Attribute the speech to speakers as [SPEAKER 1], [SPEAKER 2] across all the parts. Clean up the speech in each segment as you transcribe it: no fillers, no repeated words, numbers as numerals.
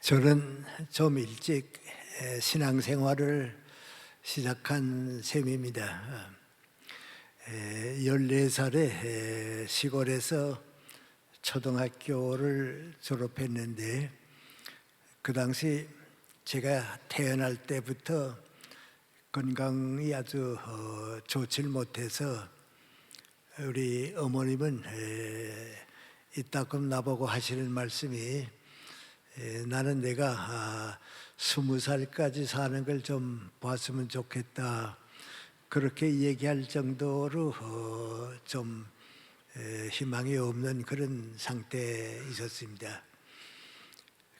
[SPEAKER 1] 저는 좀 일찍 신앙생활을 시작한 셈입니다. 14살에 시골에서 초등학교를 졸업했는데, 그 당시 제가 태어날 때부터 건강이 아주 좋질 못해서 우리 어머님은 이따금 나보고 하시는 말씀이, 나는 내가 20살까지 사는 걸 좀 봤으면 좋겠다, 그렇게 얘기할 정도로 좀 희망이 없는 그런 상태에 있었습니다.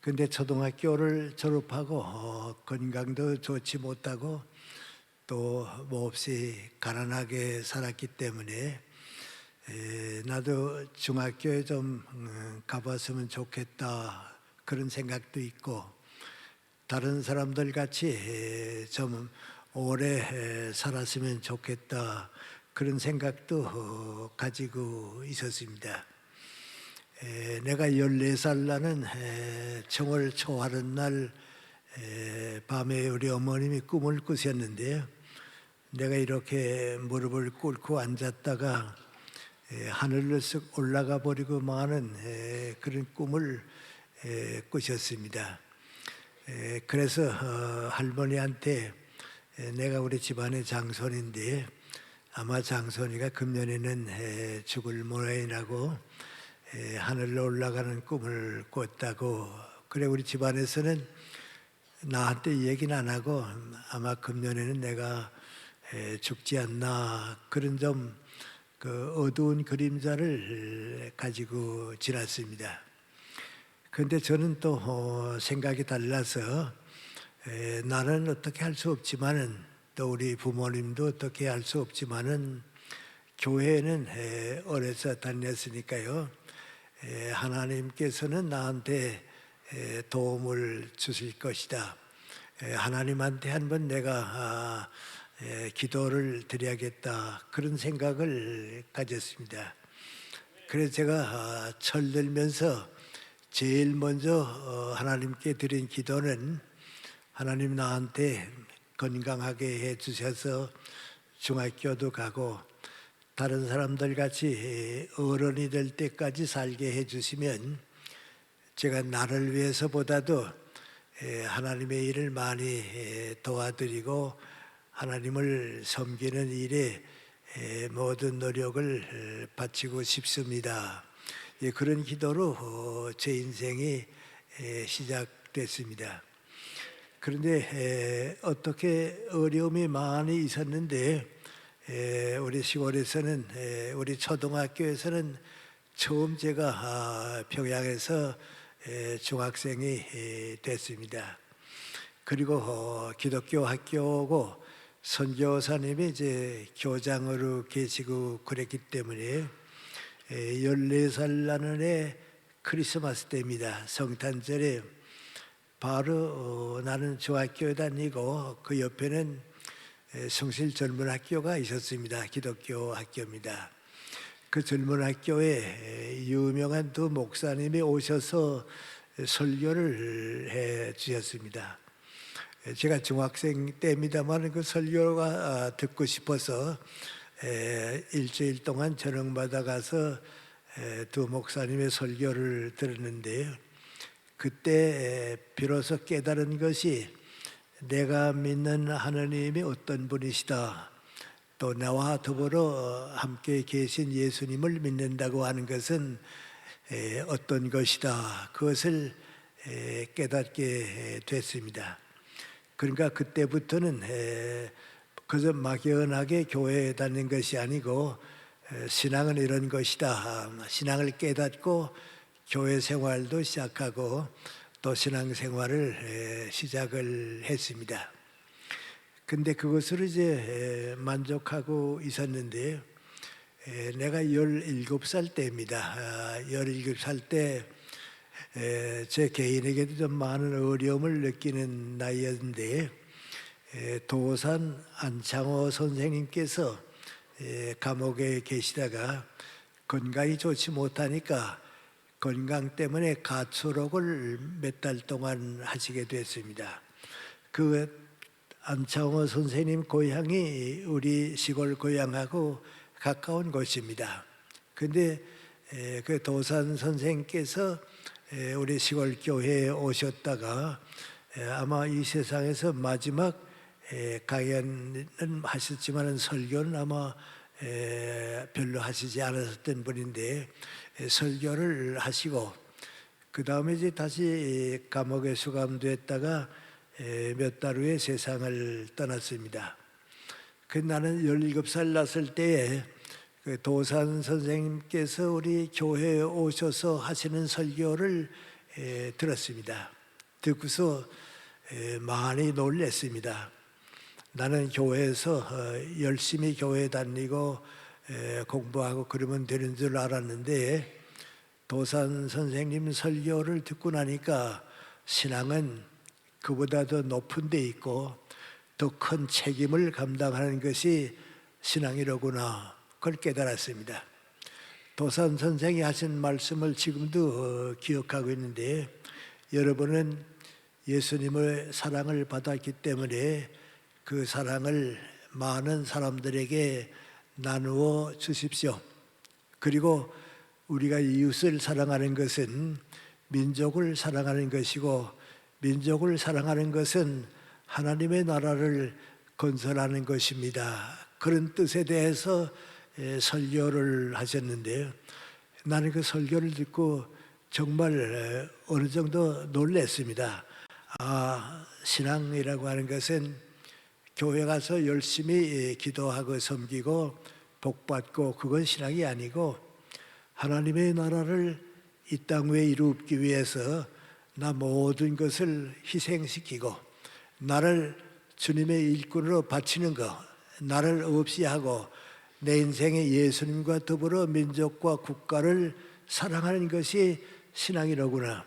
[SPEAKER 1] 근데 초등학교를 졸업하고 건강도 좋지 못하고 또 몹시 가난하게 살았기 때문에 나도 중학교에 좀 가봤으면 좋겠다, 그런 생각도 있고, 다른 사람들 같이 좀 오래 살았으면 좋겠다, 그런 생각도 가지고 있었습니다. 내가 14살 나는 정월 초하룻 날 밤에 우리 어머님이 꿈을 꾸셨는데요, 내가 이렇게 무릎을 꿇고 앉았다가 하늘로 쓱 올라가 버리고 마는 그런 꿈을 꾸셨습니다. 그래서 할머니한테 내가 우리 집안의 장손인데 아마 장손이가 금년에는 죽을 모양이라고 하늘로 올라가는 꿈을 꿨다고, 그래 우리 집안에서는 나한테 얘기는 안 하고 아마 금년에는 내가 죽지 않나, 그런 좀 어두운 그림자를 가지고 지났습니다. 그런데 저는 또 생각이 달라서 나는 어떻게 할 수 없지만은, 또 우리 부모님도 어떻게 할 수 없지만은, 교회는 어려서 다녔으니까요, 하나님께서는 나한테 도움을 주실 것이다, 하나님한테 한번 내가 기도를 드려야겠다, 그런 생각을 가졌습니다. 그래서 제가 철들면서 제일 먼저 하나님께 드린 기도는, 하나님 나한테 건강하게 해주셔서 중학교도 가고 다른 사람들 같이 어른이 될 때까지 살게 해주시면 제가 나를 위해서보다도 하나님의 일을 많이 도와드리고 하나님을 섬기는 일에 모든 노력을 바치고 싶습니다. 그런 기도로 제 인생이 시작됐습니다. 그런데 어떻게 어려움이 많이 있었는데, 우리 시골에서는, 우리 초등학교에서는 처음 제가 평양에서 중학생이 됐습니다. 그리고 기독교 학교고 선교사님이 이제 교장으로 계시고 그랬기 때문에 14살 나는 해 크리스마스 때입니다. 성탄절에 바로 나는 중학교에 다니고 그 옆에는 성실전문학교가 있었습니다. 기독교 학교입니다. 그 젊은 학교에 유명한 두 목사님이 오셔서 설교를 해 주셨습니다. 제가 중학생 때입니다만 그 설교가 듣고 싶어서 일주일 동안 저녁마다 가서 두 목사님의 설교를 들었는데요, 그때 비로소 깨달은 것이, 내가 믿는 하나님이 어떤 분이시다, 또 나와 더불어 함께 계신 예수님을 믿는다고 하는 것은 어떤 것이다, 그것을 깨닫게 됐습니다. 그러니까 그때부터는 그저 막연하게 교회에 다니는 것이 아니고 신앙은 이런 것이다, 신앙을 깨닫고 교회 생활도 시작하고 또 신앙생활을 시작을 했습니다. 근데 그것으로 이제 만족하고 있었는데, 내가 17살 때입니다. 17살 때 제 개인에게도 좀 많은 어려움을 느끼는 나이였는데, 도산 안창호 선생님께서 감옥에 계시다가 건강이 좋지 못하니까 건강 때문에 가출옥을 몇 달 동안 하시게 됐습니다. 그 안창호 선생님 고향이 우리 시골 고향하고 가까운 곳입니다. 근데 그 도산 선생님께서 우리 시골 교회에 오셨다가 아마 이 세상에서 마지막 강연은 하셨지만 설교는 아마 별로 하시지 않았던 분인데 설교를 하시고 그 다음에 이제 다시 감옥에 수감됐다가 몇 달 후에 세상을 떠났습니다. 그 나는 17살 났을 때에 그 도산 선생님께서 우리 교회에 오셔서 하시는 설교를 들었습니다. 듣고서 많이 놀랐습니다. 나는 교회에서 열심히 교회 다니고 공부하고 그러면 되는 줄 알았는데 도산 선생님 설교를 듣고 나니까 신앙은 그보다 더 높은 데 있고 더 큰 책임을 감당하는 것이 신앙이로구나, 그걸 깨달았습니다. 도산 선생이 하신 말씀을 지금도 기억하고 있는데 여러분은 예수님의 사랑을 받았기 때문에 그 사랑을 많은 사람들에게 나누어 주십시오. 그리고 우리가 이웃을 사랑하는 것은 민족을 사랑하는 것이고 민족을 사랑하는 것은 하나님의 나라를 건설하는 것입니다. 그런 뜻에 대해서 설교를 하셨는데요. 나는 그 설교를 듣고 정말 어느 정도 놀랐습니다. 신앙이라고 하는 것은 교회 가서 열심히 기도하고 섬기고 복받고 그건 신앙이 아니고 하나님의 나라를 이 땅 위에 이루기 위해서 나 모든 것을 희생시키고 나를 주님의 일꾼으로 바치는 것, 나를 없이 하고 내 인생에 예수님과 더불어 민족과 국가를 사랑하는 것이 신앙이로구나.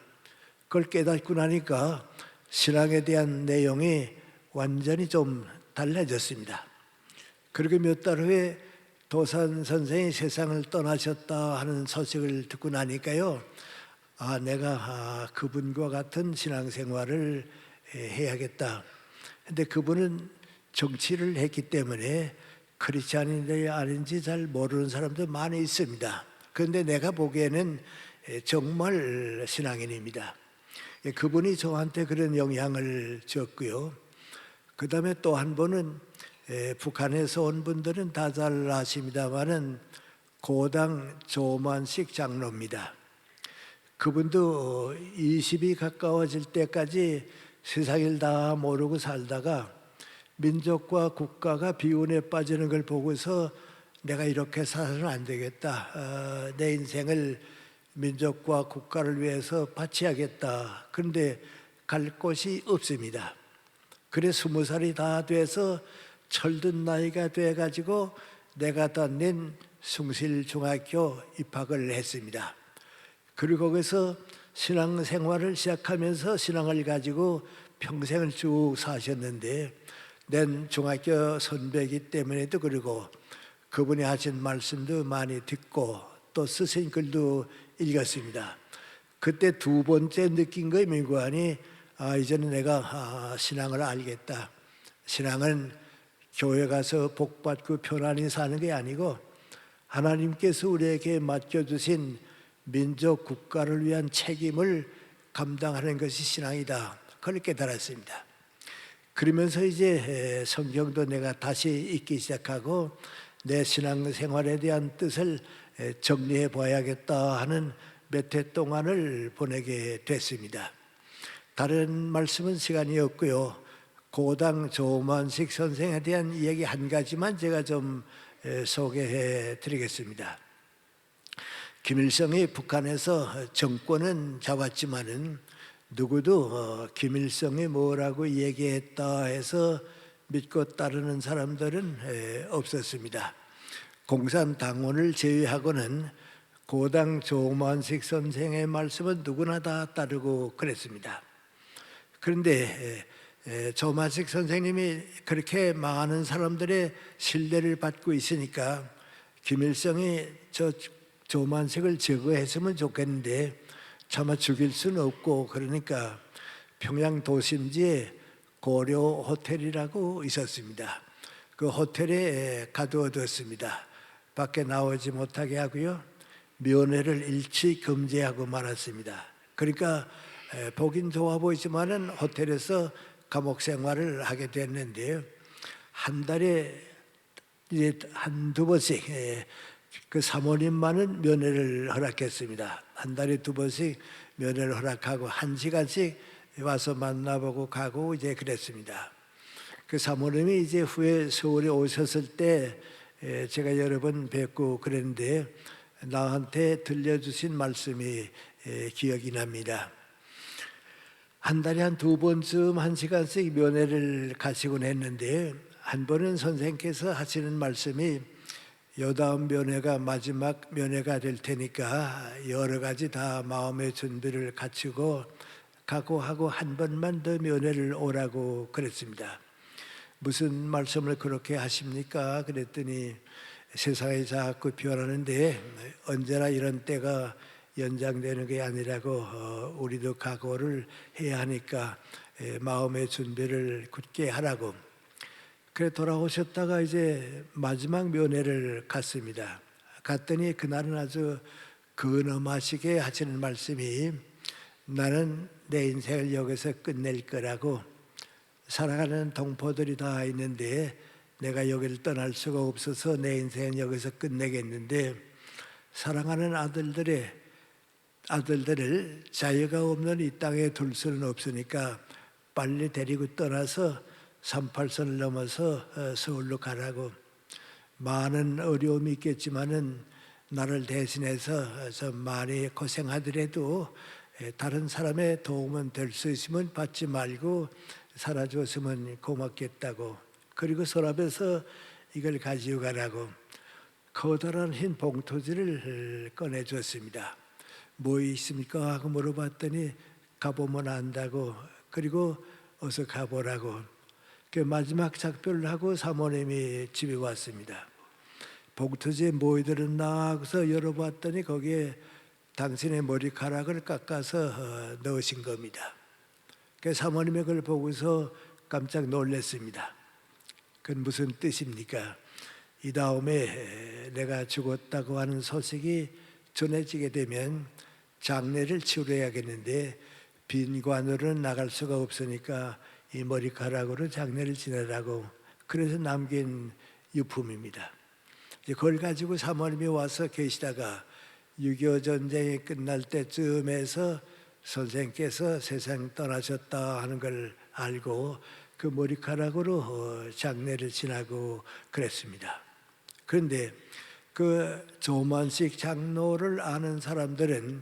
[SPEAKER 1] 그걸 깨닫고 나니까 신앙에 대한 내용이 완전히 좀 달라졌습니다. 그리고 몇 달 후에 도산 선생이 세상을 떠나셨다 하는 소식을 듣고 나니까요, 내가 그분과 같은 신앙생활을 해야겠다. 근데 그분은 정치를 했기 때문에 크리스찬인지 아닌지 잘 모르는 사람도 많이 있습니다. 그런데 내가 보기에는 정말 신앙인입니다. 그분이 저한테 그런 영향을 줬고요. 그 다음에 또 한 분은 북한에서 온 분들은 다 잘 아십니다마는 고당 조만식 장로입니다. 그분도 20이 가까워질 때까지 세상을 다 모르고 살다가 민족과 국가가 비운에 빠지는 걸 보고서 내가 이렇게 살아서는 안 되겠다. 내 인생을 민족과 국가를 위해서 바쳐야겠다. 그런데 갈 곳이 없습니다. 그래 20살이 다 돼서 철든 나이가 돼가지고 내가 다닌 숭실중학교 입학을 했습니다. 그리고 거기서 신앙생활을 시작하면서 신앙을 가지고 평생을 쭉 사셨는데 낸 중학교 선배이기 때문에도 그러고 그분이 하신 말씀도 많이 듣고 또 쓰신 글도 읽었습니다. 그때 두 번째 느낀 거예요. 민구안이 이제는 내가 신앙을 알겠다. 신앙은 교회 가서 복받고 편안히 사는 게 아니고 하나님께서 우리에게 맡겨주신 민족 국가를 위한 책임을 감당하는 것이 신앙이다. 그걸 깨달았습니다. 그러면서 이제 성경도 내가 다시 읽기 시작하고 내 신앙생활에 대한 뜻을 정리해 봐야겠다 하는 몇 해 동안을 보내게 됐습니다. 다른 말씀은 시간이 없고요. 고당 조만식 선생에 대한 이야기 한 가지만 제가 좀 소개해 드리겠습니다. 김일성이 북한에서 정권은 잡았지만은 누구도 김일성이 뭐라고 얘기했다 해서 믿고 따르는 사람들은 없었습니다. 공산당원을 제외하고는 고당 조만식 선생의 말씀은 누구나 다 따르고 그랬습니다. 그런데 조만식 선생님이 그렇게 많은 사람들의 신뢰를 받고 있으니까 김일성이 조만식을 제거했으면 좋겠는데 차마 죽일 수는 없고, 그러니까 평양 도심지에 고려 호텔이라고 있었습니다. 그 호텔에 가두어뒀습니다. 밖에 나오지 못하게 하고요, 면회를 일치 금지하고 말았습니다. 그러니까 보긴 좋아 보이지만은 호텔에서 감옥 생활을 하게 됐는데요, 한 달에 이제 한두 번씩 그 사모님만은 면회를 허락했습니다. 한 달에 두 번씩 면회를 허락하고 1시간씩 와서 만나보고 가고 이제 그랬습니다. 그 사모님이 이제 후에 서울에 오셨을 때 제가 여러 번 뵙고 그랬는데, 나한테 들려주신 말씀이 기억이 납니다. 한 달에 한 두 번쯤 1시간씩 면회를 가시곤 했는데, 한 번은 선생님께서 하시는 말씀이 요다음 면회가 마지막 면회가 될 테니까 여러 가지 다 마음의 준비를 갖추고 각오하고 한 번만 더 면회를 오라고 그랬습니다. 무슨 말씀을 그렇게 하십니까? 그랬더니 세상이 자꾸 변하는데 언제나 이런 때가 연장되는 게 아니라고, 우리도 각오를 해야 하니까 마음의 준비를 굳게 하라고. 그래 돌아오셨다가 이제 마지막 면회를 갔습니다. 갔더니 그날은 아주 근엄하시게 하시는 말씀이, 나는 내 인생을 여기서 끝낼 거라고, 사랑하는 동포들이 다 있는데 내가 여기를 떠날 수가 없어서 내 인생은 여기서 끝내겠는데, 사랑하는 아들들을 자유가 없는 이 땅에 둘 수는 없으니까 빨리 데리고 떠나서 38선을 넘어서 서울로 가라고. 많은 어려움이 있겠지만은 나를 대신해서 좀 많이 고생하더라도 다른 사람의 도움은 될 수 있으면 받지 말고 살아줬으면 고맙겠다고. 그리고 서랍에서 이걸 가지고 가라고 커다란 흰 봉투지를 꺼내줬습니다. 뭐 있습니까? 하고 물어봤더니 가보면 안다고, 그리고 어서 가보라고. 그 마지막 작별을 하고 사모님이 집에 왔습니다. 봉투지에 뭐 들었나 하고서 열어봤더니 거기에 당신의 머리카락을 깎아서 넣으신 겁니다. 그 사모님이 그걸 보고서 깜짝 놀랐습니다. 그건 무슨 뜻입니까? 이 다음에 내가 죽었다고 하는 소식이 전해지게 되면 장례를 치러야겠는데 빈관으로는 나갈 수가 없으니까 이 머리카락으로 장례를 지내라고, 그래서 남긴 유품입니다. 그걸 가지고 사모님이 와서 계시다가 6.25 전쟁이 끝날 때쯤에서 선생께서 세상 떠나셨다 하는 걸 알고 그 머리카락으로 장례를 지나고 그랬습니다. 그런데 그 조만식 장로를 아는 사람들은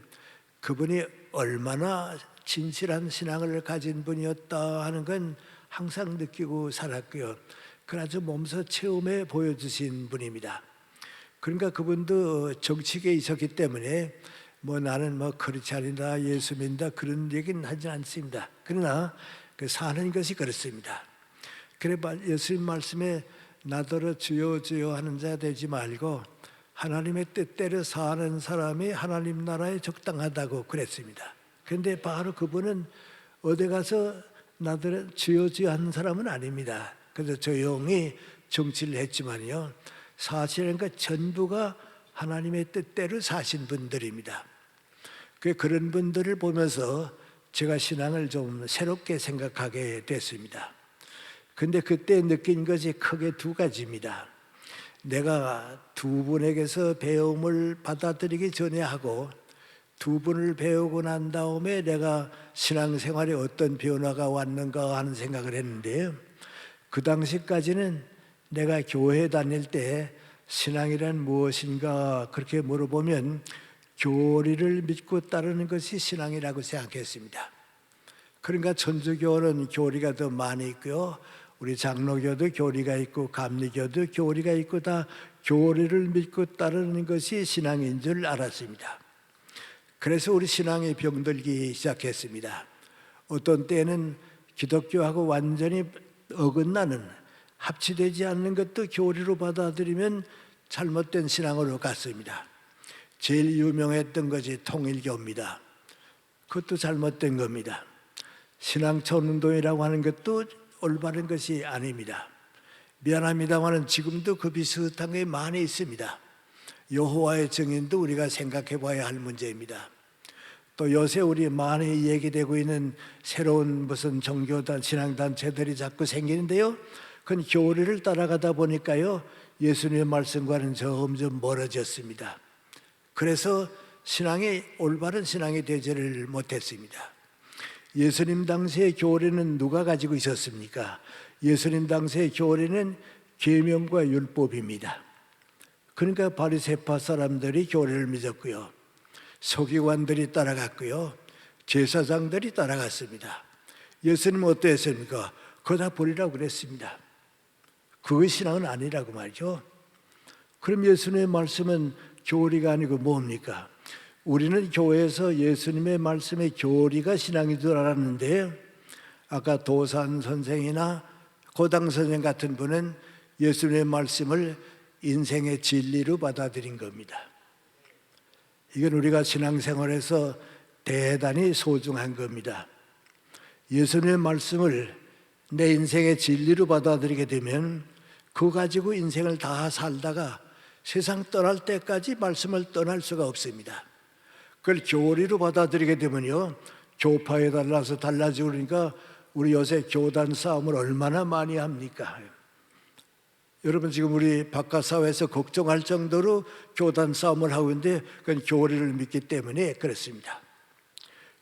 [SPEAKER 1] 그분이 얼마나 진실한 신앙을 가진 분이었다 하는 건 항상 느끼고 살았고요. 그걸 아주 몸소 체험해 보여주신 분입니다. 그러니까 그분도 정치계에 있었기 때문에 뭐 나는 뭐 크리스찬이다, 예수 믿는다 그런 얘기는 하지 않습니다. 그러나 그 사는 것이 그렇습니다. 그래 예수님 말씀에 나더러 주여 주여 하는 자 되지 말고 하나님의 뜻대로 사는 사람이 하나님 나라에 적당하다고 그랬습니다. 그런데 바로 그분은 어디 가서 나더러 주여 주여 하는 사람은 아닙니다. 그래서 조용히 정치를 했지만요, 사실은 그 전부가 하나님의 뜻대로 사신 분들입니다. 그런 분들을 보면서 제가 신앙을 좀 새롭게 생각하게 됐습니다. 근데 그때 느낀 것이 크게 두 가지입니다. 내가 두 분에게서 배움을 받아들이기 전에 하고 두 분을 배우고 난 다음에 내가 신앙생활에 어떤 변화가 왔는가 하는 생각을 했는데요, 그 당시까지는 내가 교회 다닐 때 신앙이란 무엇인가 그렇게 물어보면 교리를 믿고 따르는 것이 신앙이라고 생각했습니다. 그러니까 천주교는 교리가 더 많이 있고요, 우리 장로교도 교리가 있고 감리교도 교리가 있고 다 교리를 믿고 따르는 것이 신앙인 줄 알았습니다. 그래서 우리 신앙이 병들기 시작했습니다. 어떤 때는 기독교하고 완전히 어긋나는, 합치되지 않는 것도 교리로 받아들이면 잘못된 신앙으로 갔습니다. 제일 유명했던 것이 통일교입니다. 그것도 잘못된 겁니다. 신앙촌 운동이라고 하는 것도 올바른 것이 아닙니다. 미안합니다만 지금도 그 비슷한 게 많이 있습니다. 여호와의 증인도 우리가 생각해 봐야 할 문제입니다. 또 요새 우리 많이 얘기되고 있는 새로운 무슨 종교단, 신앙단체들이 자꾸 생기는데요, 그건 교리를 따라가다 보니까요 예수님의 말씀과는 점점 멀어졌습니다. 그래서 신앙이 올바른 신앙이 되지를 못했습니다. 예수님 당시의 교리는 누가 가지고 있었습니까? 예수님 당시의 교리는 계명과 율법입니다. 그러니까 바리새파 사람들이 교리를 믿었고요, 서기관들이 따라갔고요, 제사장들이 따라갔습니다. 예수님은 어떠했습니까? 그거 다 버리라고 그랬습니다. 그것이 신앙은 아니라고 말이죠. 그럼 예수님의 말씀은 교리가 아니고 뭡니까? 우리는 교회에서 예수님의 말씀의 교리가 신앙인 줄 알았는데, 아까 도산 선생이나 고당 선생 같은 분은 예수님의 말씀을 인생의 진리로 받아들인 겁니다. 이건 우리가 신앙생활에서 대단히 소중한 겁니다. 예수님의 말씀을 내 인생의 진리로 받아들이게 되면 그거 가지고 인생을 다 살다가 세상 떠날 때까지 말씀을 떠날 수가 없습니다. 그걸 교리로 받아들이게 되면요, 교파에 달라서 달라지고 그러니까 우리 요새 교단 싸움을 얼마나 많이 합니까? 여러분 지금 우리 바깥 사회에서 걱정할 정도로 교단 싸움을 하고 있는데 그건 교리를 믿기 때문에 그렇습니다.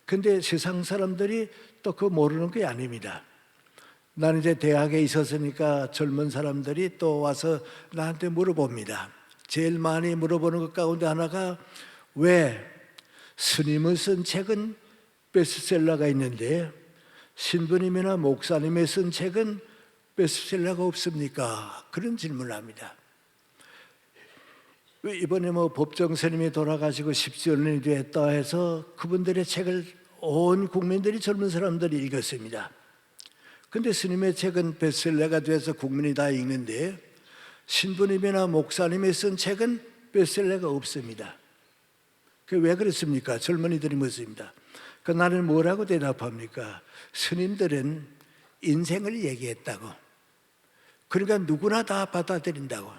[SPEAKER 1] 근데 세상 사람들이 또 그거 모르는 게 아닙니다. 나는 이제 대학에 있었으니까 젊은 사람들이 또 와서 나한테 물어봅니다. 제일 많이 물어보는 것 가운데 하나가, 왜 스님의 쓴 책은 베스트셀러가 있는데 신부님이나 목사님의 쓴 책은 베스트셀러가 없습니까? 그런 질문을 합니다. 이번에 법정 스님이 돌아가시고 10주년이 됐다 해서 그분들의 책을 온 국민들이, 젊은 사람들이 읽었습니다. 근데 스님의 책은 베스트셀러가 돼서 국민이 다 읽는데 신부님이나 목사님이 쓴 책은 베스트셀러가 없습니다. 그게 왜 그렇습니까? 젊은이들이 묻습니다. 그 나는 뭐라고 대답합니까? 스님들은 인생을 얘기했다고. 그러니까 누구나 다 받아들인다고.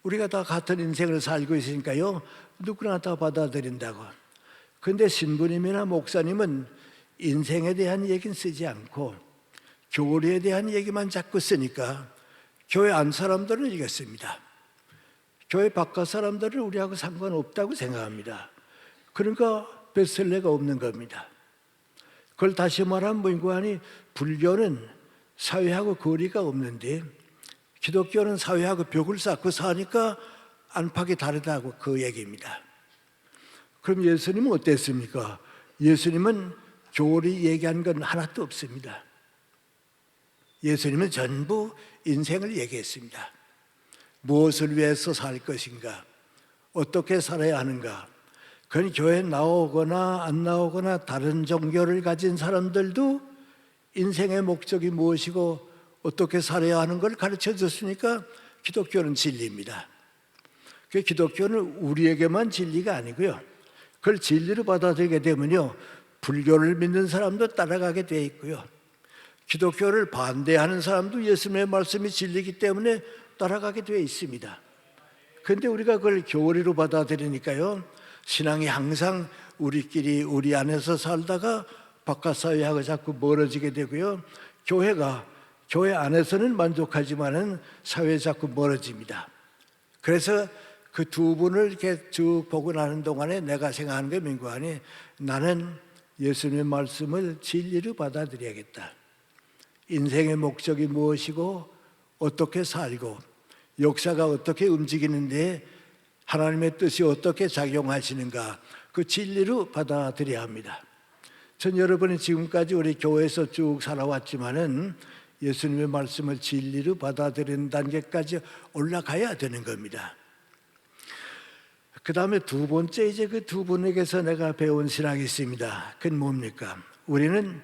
[SPEAKER 1] 우리가 다 같은 인생을 살고 있으니까요, 누구나 다 받아들인다고. 그런데 신부님이나 목사님은 인생에 대한 얘기는 쓰지 않고 교리에 대한 얘기만 자꾸 쓰니까 교회 안 사람들은 이겼습니다. 교회 바깥 사람들은 우리하고 상관없다고 생각합니다. 그러니까 베스트셀러가 없는 겁니다. 그걸 다시 말하면 뭐인고하니, 불교는 사회하고 거리가 없는데 기독교는 사회하고 벽을 쌓고 사니까 안팎이 다르다고 그 얘기입니다. 그럼 예수님은 어땠습니까? 예수님은 교리 얘기한 건 하나도 없습니다. 예수님은 전부 인생을 얘기했습니다. 무엇을 위해서 살 것인가, 어떻게 살아야 하는가. 그건 교회에 나오거나 안 나오거나 다른 종교를 가진 사람들도 인생의 목적이 무엇이고 어떻게 살아야 하는 걸 가르쳐 줬으니까 기독교는 진리입니다. 그 기독교는 우리에게만 진리가 아니고요, 그걸 진리로 받아들이게 되면요, 불교를 믿는 사람도 따라가게 돼 있고요, 기독교를 반대하는 사람도 예수님의 말씀이 진리이기 때문에 따라가게 되어 있습니다. 그런데 우리가 그걸 교리로 받아들이니까요, 신앙이 항상 우리끼리 우리 안에서 살다가 바깥 사회하고 자꾸 멀어지게 되고요, 교회 안에서는 만족하지만은 사회에 자꾸 멀어집니다. 그래서 그 두 분을 이렇게 쭉 보고 나는 동안에 내가 생각하는 게 민구하니, 나는 예수님의 말씀을 진리로 받아들여야겠다. 인생의 목적이 무엇이고 어떻게 살고 역사가 어떻게 움직이는데 하나님의 뜻이 어떻게 작용하시는가, 그 진리로 받아들여야 합니다. 전 여러분이 지금까지 우리 교회에서 쭉 살아왔지만은 예수님의 말씀을 진리로 받아들이는 단계까지 올라가야 되는 겁니다. 그 다음에 두 번째, 이제 그 두 분에게서 내가 배운 신앙이 있습니다. 그건 뭡니까? 우리는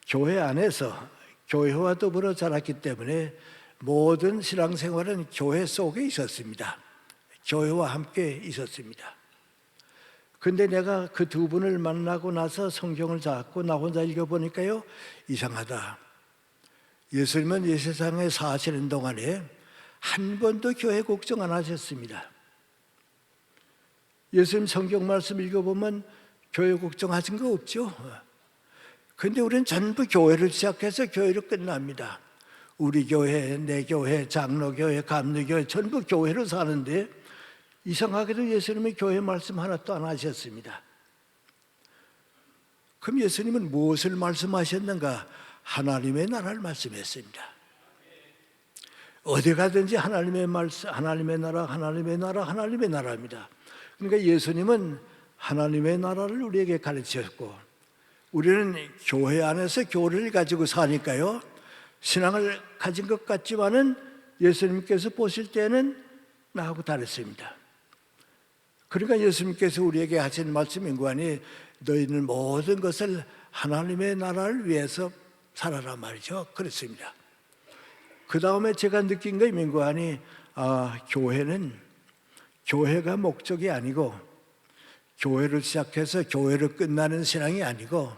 [SPEAKER 1] 교회 안에서 교회와 더불어 자랐기 때문에 모든 신앙생활은 교회 속에 있었습니다. 교회와 함께 있었습니다. 근데 내가 그 두 분을 만나고 나서 성경을 잡고 나 혼자 읽어보니까요, 이상하다. 예수님은 이 세상에 사시는 동안에 한 번도 교회 걱정 안 하셨습니다. 예수님 성경 말씀 읽어보면 교회 걱정하신 거 없죠. 근데 우리는 전부 교회를 시작해서 교회로 끝납니다. 우리 교회, 내 교회, 장로교회, 감리교회 전부 교회로 사는데 이상하게도 예수님은 교회 말씀 하나도 안 하셨습니다. 그럼 예수님은 무엇을 말씀하셨는가? 하나님의 나라를 말씀했습니다. 어디 가든지 하나님의 말씀, 하나님의 나라, 하나님의 나라, 하나님의 나라입니다. 그러니까 예수님은 하나님의 나라를 우리에게 가르치셨고, 우리는 교회 안에서 교리를 가지고 사니까요, 신앙을 가진 것 같지만은 예수님께서 보실 때는 나하고 다르십니다. 그러니까 예수님께서 우리에게 하신 말씀인 거 아니, 너희는 모든 것을 하나님의 나라를 위해서 살아라 말이죠. 그렇습니다. 그 다음에 제가 느낀 거 민구하니, 교회가 목적이 아니고, 교회를 시작해서 교회로 끝나는 신앙이 아니고,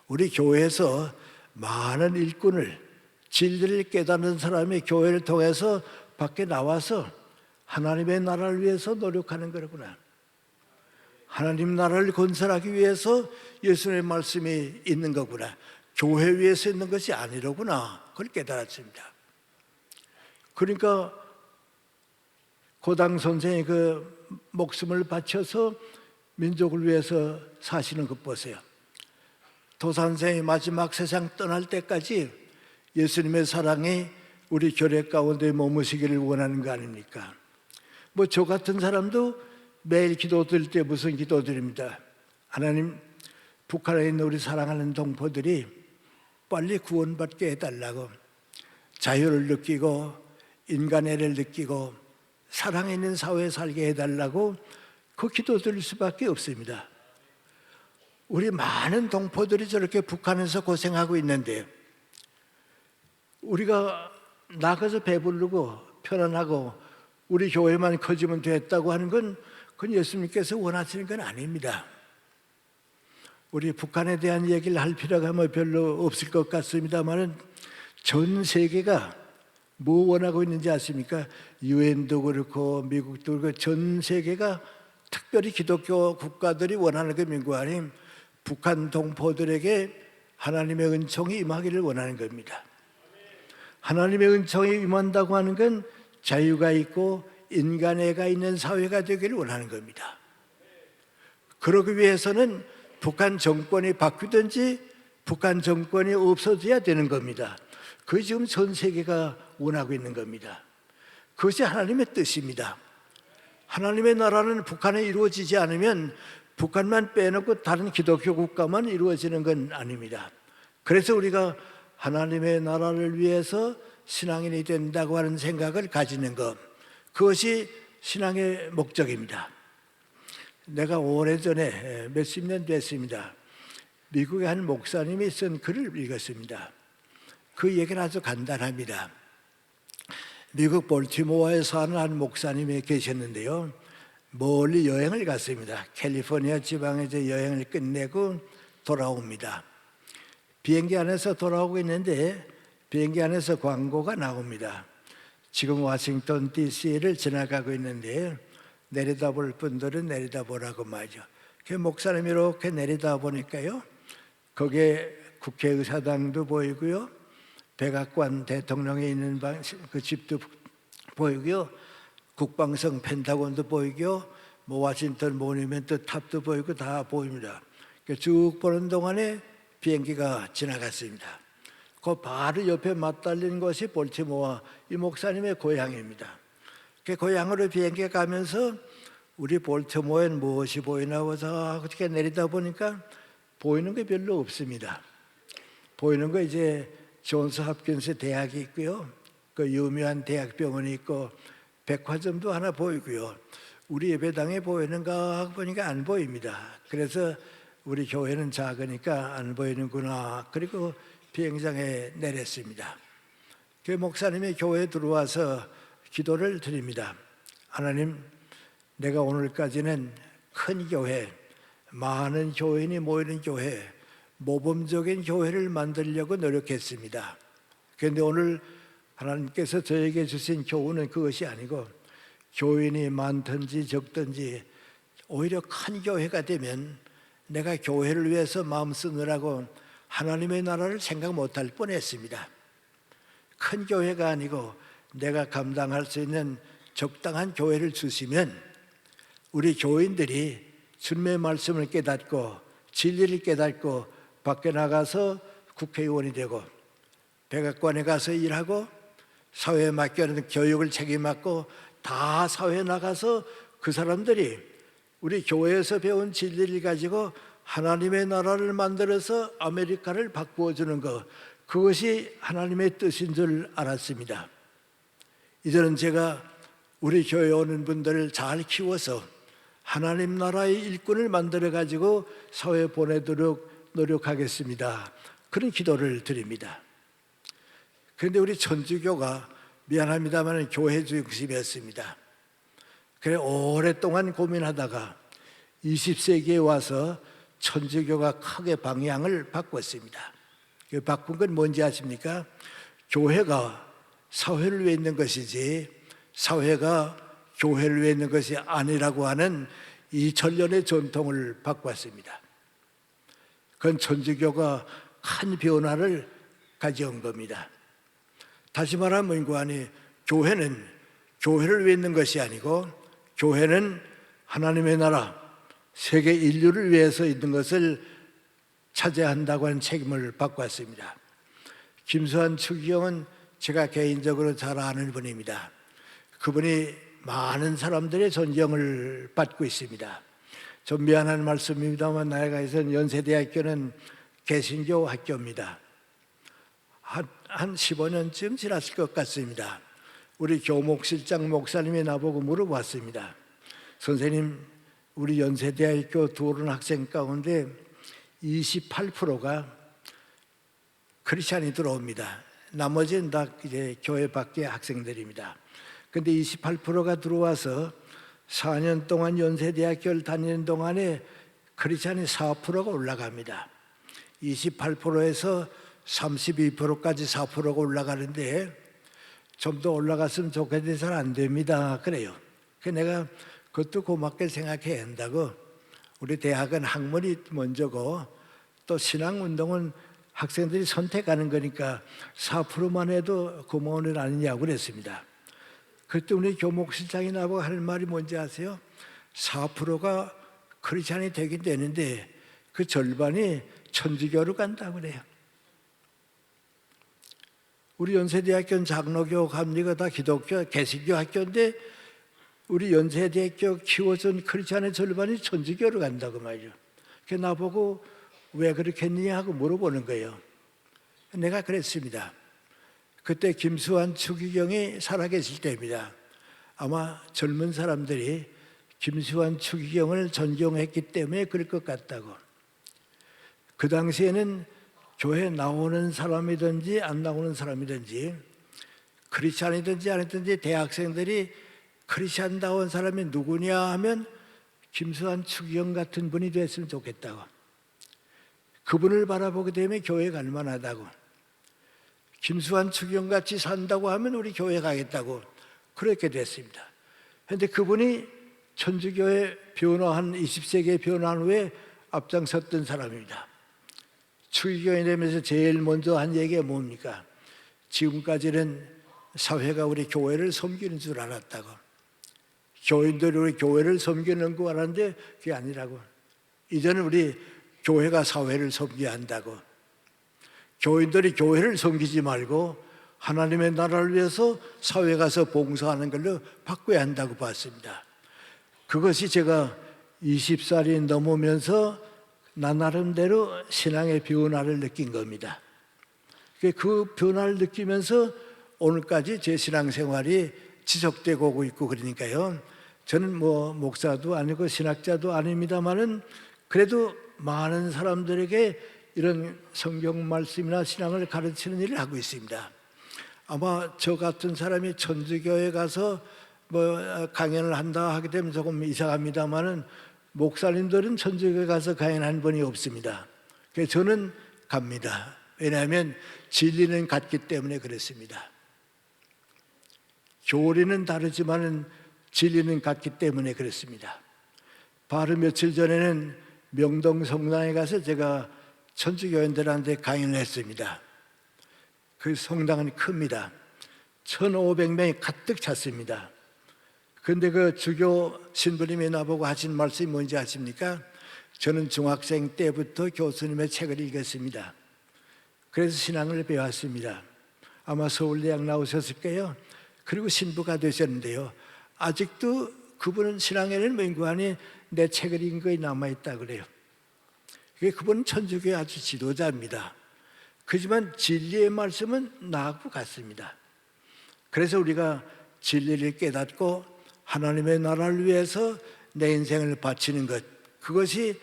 [SPEAKER 1] 우리 교회에서 많은 일꾼을, 진리를 깨닫는 사람이 교회를 통해서 밖에 나와서 하나님의 나라를 위해서 노력하는 거구나. 하나님 나라를 건설하기 위해서 예수님의 말씀이 있는 거구나. 교회 위에서 있는 것이 아니로구나. 그걸 깨달았습니다. 그러니까 고당 선생이 그 목숨을 바쳐서 민족을 위해서 사시는 것 보세요. 도산생이 마지막 세상 떠날 때까지 예수님의 사랑이 우리 교회 가운데 머무시기를 원하는 거 아닙니까? 뭐 저 같은 사람도 매일 기도드릴 때 무슨 기도드립니다. 하나님, 북한에 있는 우리 사랑하는 동포들이 빨리 구원받게 해달라고, 자유를 느끼고 인간애를 느끼고 사랑에 있는 사회에 살게 해달라고 그 기도드릴 수밖에 없습니다. 우리 많은 동포들이 저렇게 북한에서 고생하고 있는데 우리가 나가서 배부르고 편안하고 우리 교회만 커지면 됐다고 하는 건 그건 예수님께서 원하시는 건 아닙니다. 우리 북한에 대한 얘기를 할 필요가 뭐 별로 없을 것 같습니다만은 전 세계가 뭐 원하고 있는지 아십니까? 유엔도 그렇고 미국도 그렇고 전 세계가 특별히 기독교 국가들이 원하는 게 민구 아님 북한 동포들에게 하나님의 은총이 임하기를 원하는 겁니다. 하나님의 은총이 임한다고 하는 건 자유가 있고 인간애가 있는 사회가 되기를 원하는 겁니다. 그러기 위해서는 북한 정권이 바뀌든지 북한 정권이 없어져야 되는 겁니다. 그게 지금 전 세계가 원하고 있는 겁니다. 그것이 하나님의 뜻입니다. 하나님의 나라는 북한에 이루어지지 않으면 북한만 빼놓고 다른 기독교 국가만 이루어지는 건 아닙니다. 그래서 우리가 하나님의 나라를 위해서 신앙인이 된다고 하는 생각을 가지는 것, 그것이 신앙의 목적입니다. 내가 오래전에 몇십 년 됐습니다. 미국의 한 목사님이 쓴 글을 읽었습니다. 그 얘기는 아주 간단합니다. 미국 볼티모어에 사는 한 목사님이 계셨는데요, 멀리 여행을 갔습니다. 캘리포니아 지방에 여행을 끝내고 돌아옵니다. 비행기 안에서 돌아오고 있는데 비행기 안에서 광고가 나옵니다. 지금 워싱턴 DC를 지나가고 있는데 내려다볼 분들은 내려다보라고 말이죠. 그 목사님이 이렇게 내려다보니까요, 거기에 국회의사당도 보이고요, 백악관 대통령이 있는 그 집도 보이고요, 국방성 펜타곤도 보이고요, 뭐 워싱턴 모니멘트 탑도 보이고 다 보입니다. 쭉 보는 동안에 비행기가 지나갔습니다. 그 바로 옆에 맞달린 것이 볼티모어 이 목사님의 고향입니다. 그 고향으로 비행기가 가면서 우리 볼티모어엔 무엇이 보이나 보자 어떻게 내리다 보니까 보이는 게 별로 없습니다. 보이는 거 이제 존스 홉킨스 대학이 있고요, 그 유명한 대학병원이 있고 백화점도 하나 보이고요. 우리 예배당에 보이는가 보니까 안 보입니다. 그래서 우리 교회는 작으니까 안 보이는구나. 그리고 비행장에 내렸습니다. 그 목사님이 교회에 들어와서 기도를 드립니다. 하나님, 내가 오늘까지는 큰 교회, 많은 교인이 모이는 교회, 모범적인 교회를 만들려고 노력했습니다. 그런데 오늘 하나님께서 저에게 주신 교훈은 그것이 아니고, 교인이 많든지 적든지 오히려 큰 교회가 되면 내가 교회를 위해서 마음 쓰느라고 하나님의 나라를 생각 못할 뻔했습니다. 큰 교회가 아니고 내가 감당할 수 있는 적당한 교회를 주시면 우리 교인들이 주님의 말씀을 깨닫고 진리를 깨닫고 밖에 나가서 국회의원이 되고 백악관에 가서 일하고 사회에 맡겨놓은 교육을 책임맡고 다 사회에 나가서 그 사람들이 우리 교회에서 배운 진리를 가지고 하나님의 나라를 만들어서 아메리카를 바꾸어 주는 것, 그것이 하나님의 뜻인 줄 알았습니다. 이제는 제가 우리 교회에 오는 분들을 잘 키워서 하나님 나라의 일꾼을 만들어 가지고 사회에 보내도록 노력하겠습니다. 그런 기도를 드립니다. 그런데 우리 천주교가 미안합니다만 교회 중심이었습니다. 그래 오랫동안 고민하다가 20세기에 와서 천주교가 크게 방향을 바꿨습니다. 그 바꾼 건 뭔지 아십니까? 교회가 사회를 위해 있는 것이지 사회가 교회를 위해 있는 것이 아니라고 하는 2000년의 전통을 바꿨습니다. 그건 천주교가 큰 변화를 가져온 겁니다. 다시 말하면 인구하니 교회는 교회를 위해 있는 것이 아니고 교회는 하나님의 나라, 세계 인류를 위해서 있는 것을 차지한다고 하는 책임을 받고 왔습니다. 김수환 추기경은 제가 개인적으로 잘 아는 분입니다. 그분이 많은 사람들의 존경을 받고 있습니다. 좀 미안한 말씀입니다만 나이가 있어서 연세대학교는 개신교 학교입니다. 한 15년쯤 지났을 것 같습니다. 우리 교목실장 목사님이 나보고 물어봤습니다. 선생님, 우리 연세대학교 들어오는 학생 가운데 28%가 크리스찬이 들어옵니다. 나머지는 다 이제 교회 밖의 학생들입니다. 근데 28%가 들어와서 4년 동안 연세대학교를 다니는 동안에 크리스찬이 4%가 올라갑니다. 28%에서 32%까지 4%가 올라가는데 좀 더 올라갔으면 좋겠는데 잘 안 됩니다. 그래요. 그래서 내가 그것도 고맙게 생각해야 한다고, 우리 대학은 학문이 먼저고 또 신앙운동은 학생들이 선택하는 거니까 4%만 해도 고마운 일 아니냐고 그랬습니다. 그때 우리 교목실장이 나보고 할 말이 뭔지 아세요? 4%가 크리스찬이 되긴 되는데 그 절반이 천주교로 간다고 그래요. 우리 연세대학교는 장로교 감리가 다 기독교 개신교 학교인데 우리 연세대학교 키워준 크리스찬의 절반이 천주교로 간다고 말이죠. 그래서 나보고 왜 그렇게 했느냐 하고 물어보는 거예요. 내가 그랬습니다. 그때 김수환 추기경이 살아계실 때입니다. 아마 젊은 사람들이 김수환 추기경을 존경했기 때문에 그럴 것 같다고. 그 당시에는 교회 나오는 사람이든지 안 나오는 사람이든지 크리스찬이든지 아니든지 대학생들이 크리스찬다운 사람이 누구냐 하면 김수환 추기경 같은 분이 됐으면 좋겠다고. 그분을 바라보게 되면 교회 갈 만하다고. 김수환 추기경 같이 산다고 하면 우리 교회 가겠다고 그렇게 됐습니다. 그런데 그분이 천주교의 변화한 20세기의 변화한 후에 앞장섰던 사람입니다. 추기경이 되면서 제일 먼저 한 얘기가 뭡니까? 지금까지는 사회가 우리 교회를 섬기는 줄 알았다고. 교인들이 우리 교회를 섬기는 거 알았는데 그게 아니라고. 이제는 우리 교회가 사회를 섬겨야 한다고. 교인들이 교회를 섬기지 말고 하나님의 나라를 위해서 사회 가서 봉사하는 걸로 바꿔야 한다고 봤습니다. 그것이 제가 20살이 넘으면서 나 나름대로 신앙의 변화를 느낀 겁니다. 그 변화를 느끼면서 오늘까지 제 신앙생활이 지속되고 오고 있고 그러니까요. 저는 뭐 목사도 아니고 신학자도 아닙니다만은 그래도 많은 사람들에게 이런 성경 말씀이나 신앙을 가르치는 일을 하고 있습니다. 아마 저 같은 사람이 천주교에 가서 뭐 강연을 한다 하게 되면 조금 이상합니다만은 목사님들은 천주교에 가서 강연한 분이 없습니다. 그래서 저는 갑니다. 왜냐하면 진리는 같기 때문에 그렇습니다. 교리는 다르지만 진리는 같기 때문에 그렇습니다. 바로 며칠 전에는 명동 성당에 가서 제가 천주교인들한테 강연을 했습니다. 그 성당은 큽니다. 1,500명이 가득 찼습니다. 그런데 그 주교 신부님이 나보고 하신 말씀이 뭔지 아십니까? 저는 중학생 때부터 교수님의 책을 읽었습니다. 그래서 신앙을 배웠습니다. 아마 서울대학 나오셨을 거예요. 그리고 신부가 되셨는데요. 아직도 그분은 신앙에는 맹구하니 내 책을 읽은 거에 남아있다 그래요. 그분은 천주교의 아주 지도자입니다. 그렇지만 진리의 말씀은 나하고 같습니다. 그래서 우리가 진리를 깨닫고 하나님의 나라를 위해서 내 인생을 바치는 것, 그것이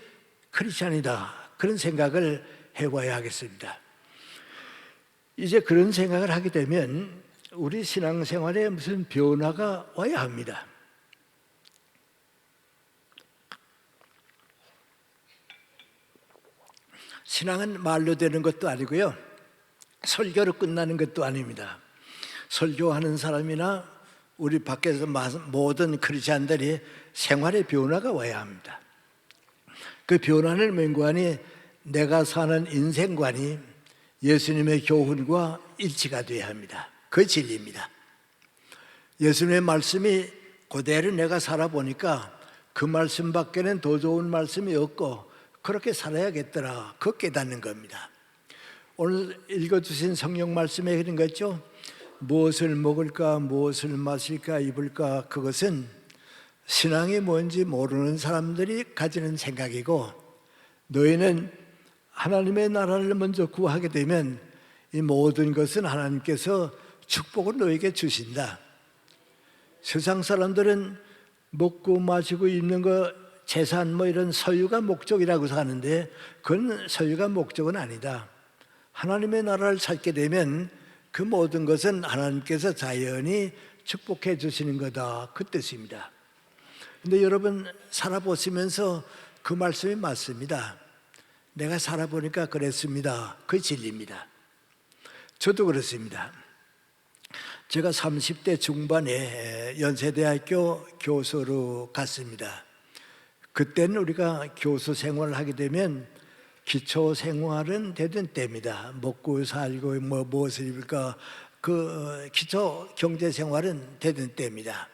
[SPEAKER 1] 크리스찬이다. 그런 생각을 해봐야 하겠습니다. 이제 그런 생각을 하게 되면 우리 신앙생활에 무슨 변화가 와야 합니다. 신앙은 말로 되는 것도 아니고요, 설교로 끝나는 것도 아닙니다. 설교하는 사람이나 우리 밖에서 모든 크리스찬들이 생활의 변화가 와야 합니다. 그 변화는 맹구하니 내가 사는 인생관이 예수님의 교훈과 일치가 되어야 합니다. 그 진리입니다. 예수님의 말씀이 그대로 내가 살아보니까 그 말씀밖에는 더 좋은 말씀이 없고 그렇게 살아야겠더라, 그 깨닫는 겁니다. 오늘 읽어주신 성경 말씀에 그런 거죠. 무엇을 먹을까, 무엇을 마실까, 입을까, 그것은 신앙이 뭔지 모르는 사람들이 가지는 생각이고, 너희는 하나님의 나라를 먼저 구하게 되면 이 모든 것은 하나님께서 축복을 너에게 주신다. 세상 사람들은 먹고 마시고 입는 거, 재산 뭐 이런 소유가 목적이라고 사는데 그건 소유가 목적은 아니다. 하나님의 나라를 찾게 되면 그 모든 것은 하나님께서 자연히 축복해 주시는 거다, 그 뜻입니다. 근데 여러분 살아보시면서 그 말씀이 맞습니다. 내가 살아보니까 그랬습니다. 그 진리입니다. 저도 그렇습니다. 제가 30대 중반에 연세대학교 교수로 갔습니다. 그때는 우리가 교수 생활을 하게 되면 기초 생활은 되던 때입니다. 먹고 살고 무엇을 입을까, 그 기초 경제 생활은 되던 때입니다.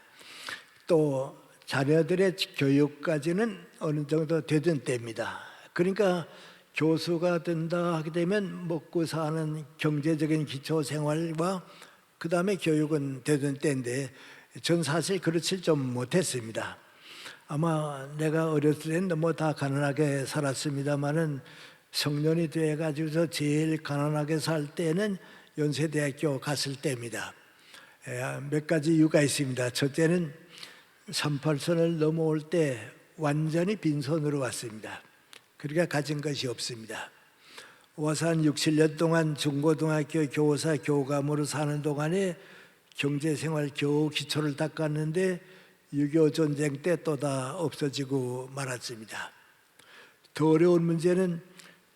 [SPEAKER 1] 또 자녀들의 교육까지는 어느 정도 되던 때입니다. 그러니까 교수가 된다 하게 되면 먹고 사는 경제적인 기초 생활과 그 다음에 교육은 되던 때인데 전 사실 그렇지 좀 못했습니다. 아마 내가 어렸을 때는 너무 다 가난하게 살았습니다마는 성년이 돼가지고서 제일 가난하게 살 때는 연세대학교 갔을 때입니다. 몇 가지 이유가 있습니다. 첫째는 38선을 넘어올 때 완전히 빈손으로 왔습니다. 그러니까 가진 것이 없습니다. 와서 한 6, 7년 동안 중고등학교 교사 교감으로 사는 동안에 경제생활 겨우 기초를 닦았는데 6.25 전쟁 때 또 다 없어지고 말았습니다. 더 어려운 문제는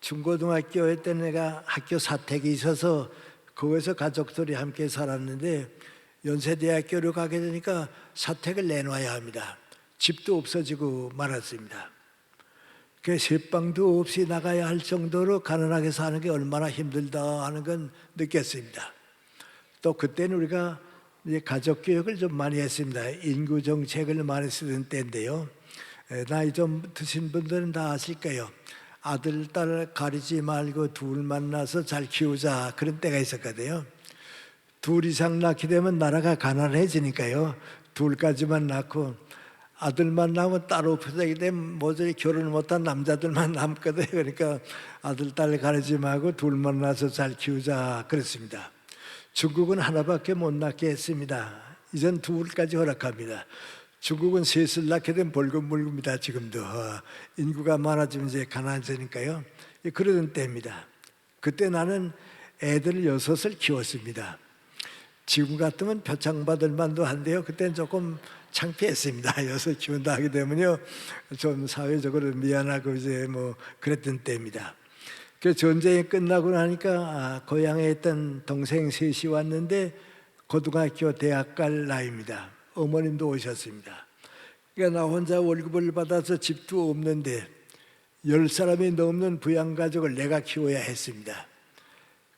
[SPEAKER 1] 중고등학교에 때 내가 학교 사택이 있어서 거기서 가족들이 함께 살았는데 연세대학교로 가게 되니까 사택을 내놔야 합니다. 집도 없어지고 말았습니다. 그 새방도 없이 나가야 할 정도로 가난하게 사는 게 얼마나 힘들다 하는 건 느꼈습니다. 또 그때는 우리가 이제 가족 교육을 좀 많이 했습니다. 인구 정책을 많이 쓰던 때인데요. 나이 좀 드신 분들은 다 아실 거예요. 아들, 딸 가리지 말고 둘 만나서 잘 키우자, 그런 때가 있었거든요. 둘 이상 낳게 되면 나라가 가난해지니까요. 둘까지만 낳고 아들만 낳으면 딸 없어지게 되면 모조리 결혼을 못한 남자들만 남거든요. 그러니까 아들, 딸 가리지 말고 둘만 낳아서 잘 키우자 그랬습니다. 중국은 하나밖에 못 낳게 했습니다. 이젠 둘까지 허락합니다. 중국은 셋을 낳게 되면 벌금 물습니다. 지금도 인구가 많아지면 이제 가난해지니까요. 그러던 때입니다. 그때 나는 애들 6을 키웠습니다. 지금 같으면 표창받을 만도 한데요. 그때는 조금 창피했습니다. 여섯 키운다 하게 되면요, 좀 사회적으로 미안하고 이제 뭐 그랬던 때입니다. 그 전쟁이 끝나고 나니까 고향에 있던 동생 셋이 왔는데 고등학교 대학 갈 나이입니다. 어머님도 오셨습니다. 그러니까 나 혼자 월급을 받아서 집도 없는데 10사람이 넘는 부양가족을 내가 키워야 했습니다.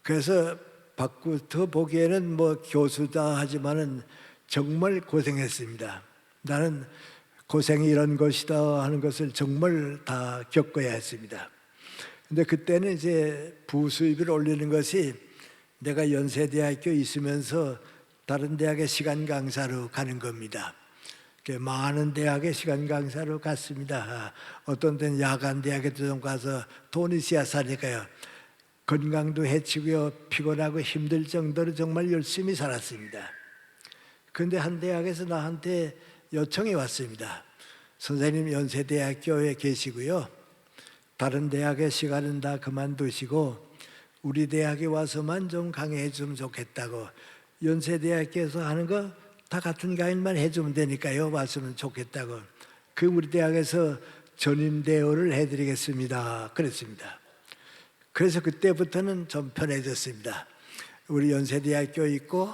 [SPEAKER 1] 그래서 밖부터 보기에는 뭐 교수다 하지만은 정말 고생했습니다. 나는 고생이 이런 것이다 하는 것을 정말 다 겪어야 했습니다. 근데 그때는 이제 부수입을 올리는 것이 내가 연세대학교 있으면서 다른 대학에 시간 강사로 가는 겁니다. 많은 대학에 시간 강사로 갔습니다. 어떤 데는 야간 대학에도 좀 가서 돈이 있어야 사니까요. 건강도 해치고요, 피곤하고 힘들 정도로 정말 열심히 살았습니다. 그런데 한 대학에서 나한테 요청이 왔습니다. 선생님 연세대학교에 계시고요, 다른 대학의 시간은 다 그만두시고 우리 대학에 와서만 좀 강의해 주면 좋겠다고. 연세대학교에서 하는 거 다 같은 강의만 해주면 되니까요, 왔으면 좋겠다고. 그 우리 대학에서 전임 대우를 해드리겠습니다 그랬습니다. 그래서 그때부터는 좀 편해졌습니다. 우리 연세대학교 있고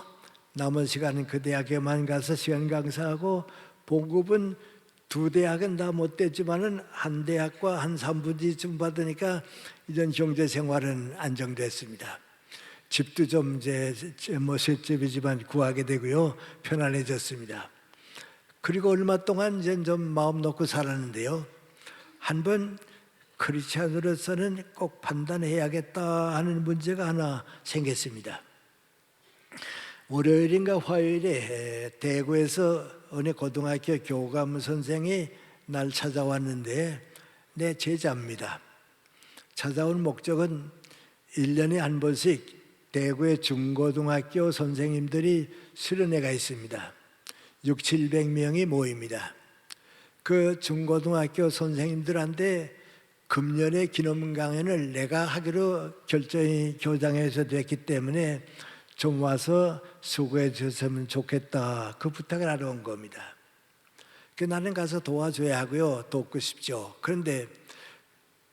[SPEAKER 1] 남은 시간은 그 대학에만 가서 시간 강사하고, 봉급은 두 대학은 다 못 됐지만은 한 대학과 한 3분지쯤 받으니까 이전 경제 생활은 안정됐습니다. 집도 좀 이제 뭐 셋집이지만 구하게 되고요, 편안해졌습니다. 그리고 얼마 동안 이제 좀 마음 놓고 살았는데요, 한번 크리스찬으로서는 꼭 판단해야겠다 하는 문제가 하나 생겼습니다. 월요일인가 화요일에 대구에서 어느 고등학교 교감 선생이 날 찾아왔는데 내 제자입니다. 찾아온 목적은 1년에 한 번씩 대구의 중고등학교 선생님들이 수련회가 있습니다. 600~700명이 모입니다. 그 중고등학교 선생님들한테 금년의 기념 강연을 내가 하기로 결정이 교장에서 됐기 때문에 좀 와서 수고해 주셨으면 좋겠다, 그 부탁을 하러 온 겁니다. 나는 가서 도와줘야 하고요, 돕고 싶죠. 그런데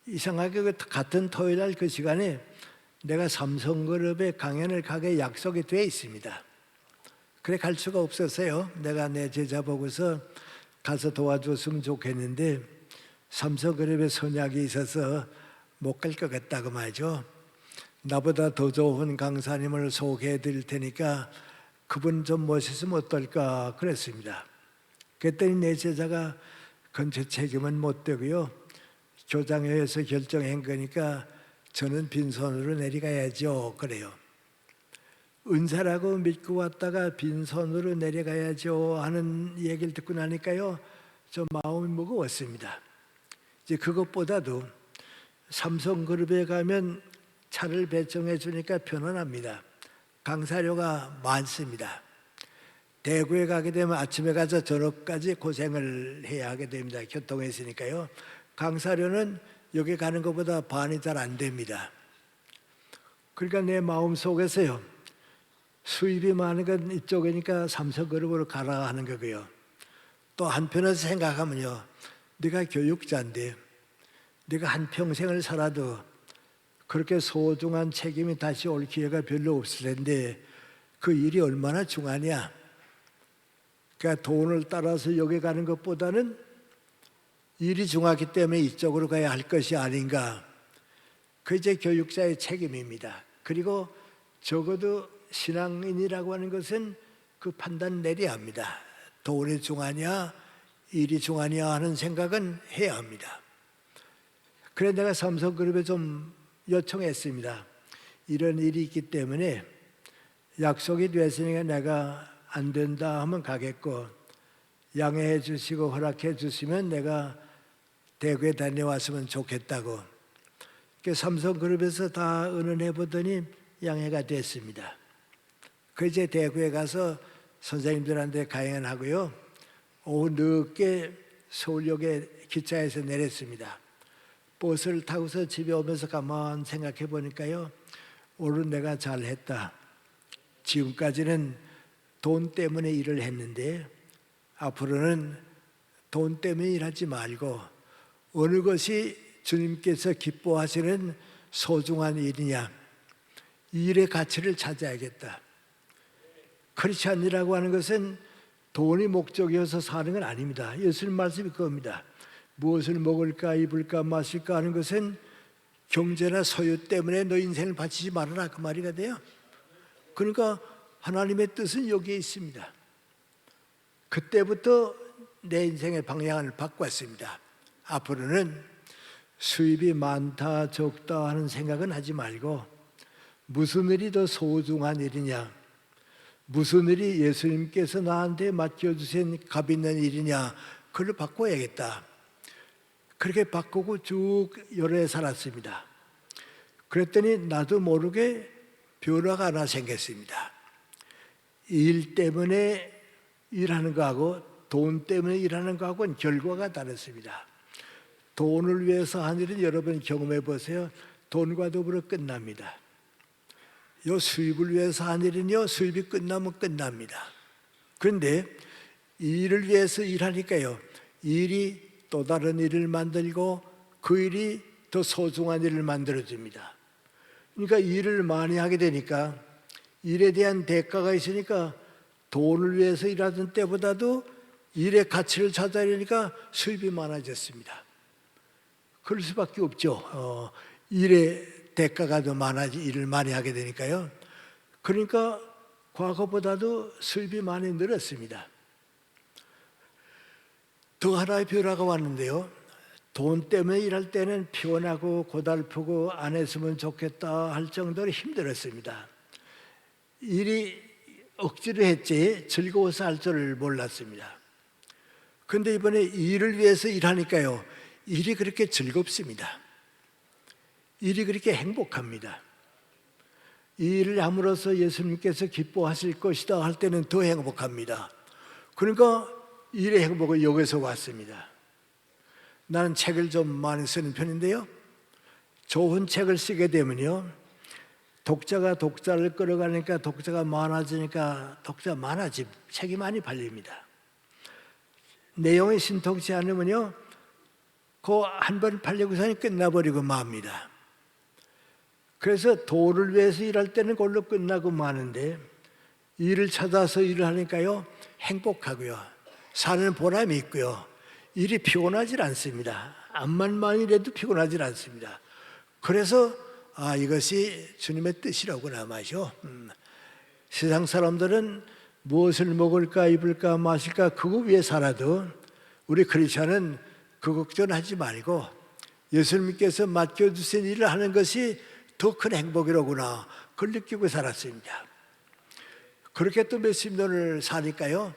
[SPEAKER 1] 이상하게 같은 토요일 날 그 시간에 내가 삼성그룹에 강연을 가게 약속이 돼 있습니다. 그래 갈 수가 없었어요. 내가 내 제자 보고서 가서 도와줬으면 좋겠는데 삼성그룹에 선약이 있어서 못 갈 것 같다고 말이죠. 나보다 더 좋은 강사님을 소개해 드릴 테니까 그분 좀 모셨으면 어떨까 그랬습니다. 그랬더니 내 제자가 건축 책임은 못 되고요, 교장회에서 결정한 거니까 저는 빈손으로 내려가야죠 그래요. 은사라고 믿고 왔다가 빈손으로 내려가야죠 하는 얘기를 듣고 나니까요, 좀 마음이 무거웠습니다. 이제 그것보다도 삼성그룹에 가면 차를 배정해 주니까 편안합니다. 강사료가 많습니다. 대구에 가게 되면 아침에 가서 저녁까지 고생을 해야 하게 됩니다. 교통에 있으니까요. 강사료는 여기 가는 것보다 반이 잘 안 됩니다. 그러니까 내 마음 속에서요, 수입이 많은 건 이쪽이니까 삼성그룹으로 가라 하는 거고요, 또 한편에서 생각하면요, 네가 교육자인데 네가 한평생을 살아도 그렇게 소중한 책임이 다시 올 기회가 별로 없을 텐데 그 일이 얼마나 중하냐. 그러니까 돈을 따라서 여기 가는 것보다는 일이 중하기 때문에 이쪽으로 가야 할 것이 아닌가. 그 이제 교육자의 책임입니다. 그리고 적어도 신앙인이라고 하는 것은 그 판단 내려야 합니다. 돈이 중하냐 일이 중하냐 하는 생각은 해야 합니다. 그래 내가 삼성그룹에 좀 요청했습니다. 이런 일이 있기 때문에 약속이 됐으니까 내가 안 된다 하면 가겠고, 양해해 주시고 허락해 주시면 내가 대구에 다녀왔으면 좋겠다고. 삼성그룹에서 다 의논해 보더니 양해가 됐습니다. 그 이제 대구에 가서 선생님들한테 강연하고요, 오후 늦게 서울역에 기차에서 내렸습니다. 버스를 타고서 집에 오면서 가만 생각해 보니까요, 오늘 내가 잘했다. 지금까지는 돈 때문에 일을 했는데 앞으로는 돈 때문에 일하지 말고 어느 것이 주님께서 기뻐하시는 소중한 일이냐, 이 일의 가치를 찾아야겠다. 크리스찬이라고 하는 것은 돈이 목적이어서 사는 건 아닙니다. 예수님 말씀이 그겁니다. 무엇을 먹을까 입을까 마실까 하는 것은 경제나 소유 때문에 너 인생을 바치지 말아라, 그 말이가 돼요. 그러니까 하나님의 뜻은 여기에 있습니다. 그때부터 내 인생의 방향을 바꿨습니다. 앞으로는 수입이 많다 적다 하는 생각은 하지 말고 무슨 일이 더 소중한 일이냐, 무슨 일이 예수님께서 나한테 맡겨주신 값 있는 일이냐, 그걸 바꿔야겠다. 그렇게 바꾸고 쭉 여러 해 살았습니다. 그랬더니 나도 모르게 변화가 하나 생겼습니다. 일 때문에 일하는 거하고 돈 때문에 일하는 거하고는 결과가 다릅니다. 돈을 위해서 한 일은 여러분 경험해 보세요. 돈과 더불어 끝납니다. 요 수입을 위해서 한 일은요, 수입이 끝나면 끝납니다. 그런데 이 일을 위해서 일하니까요, 일이 또 다른 일을 만들고 그 일이 더 소중한 일을 만들어줍니다. 그러니까 일을 많이 하게 되니까 일에 대한 대가가 있으니까 돈을 위해서 일하던 때보다도 일의 가치를 찾아내니까 수입이 많아졌습니다. 그럴 수밖에 없죠. 일의 대가가 더 많아지, 일을 많이 하게 되니까요. 그러니까 과거보다도 수입이 많이 늘었습니다. 더 하나의 변화가 왔는데요. 돈 때문에 일할 때는 피곤하고 고달프고 안 했으면 좋겠다 할 정도로 힘들었습니다. 일이 억지로 했지 즐거워서 할 줄을 몰랐습니다. 그런데 이번에 일을 위해서 일하니까요, 일이 그렇게 즐겁습니다. 일이 그렇게 행복합니다. 이 일을 함으로써 예수님께서 기뻐하실 것이다 할 때는 더 행복합니다. 그러니까 일의 행복은 여기서 왔습니다. 나는 책을 좀 많이 쓰는 편인데요, 좋은 책을 쓰게 되면요, 독자가 독자를 끌어가니까 독자가 많아지니까 독자 많아지 책이 많이 팔립니다. 내용이 신통치 않으면요, 그 한 번 팔리고서는 끝나버리고 맙니다. 그래서 돈을 위해서 일할 때는 그걸로 끝나고 마는데 일을 찾아서 일을 하니까요, 행복하고요, 사는 보람이 있고요, 일이 피곤하지 않습니다. 암만만이라도 피곤하지 않습니다. 그래서 이것이 주님의 뜻이라고나 마셔. 세상 사람들은 무엇을 먹을까 입을까 마실까 그거 위해 살아도 우리 크리스천은 그 걱정하지 말고 예수님께서 맡겨주신 일을 하는 것이 더 큰 행복이로구나, 그걸 느끼고 살았습니다. 그렇게 또 몇십 년을 사니까요,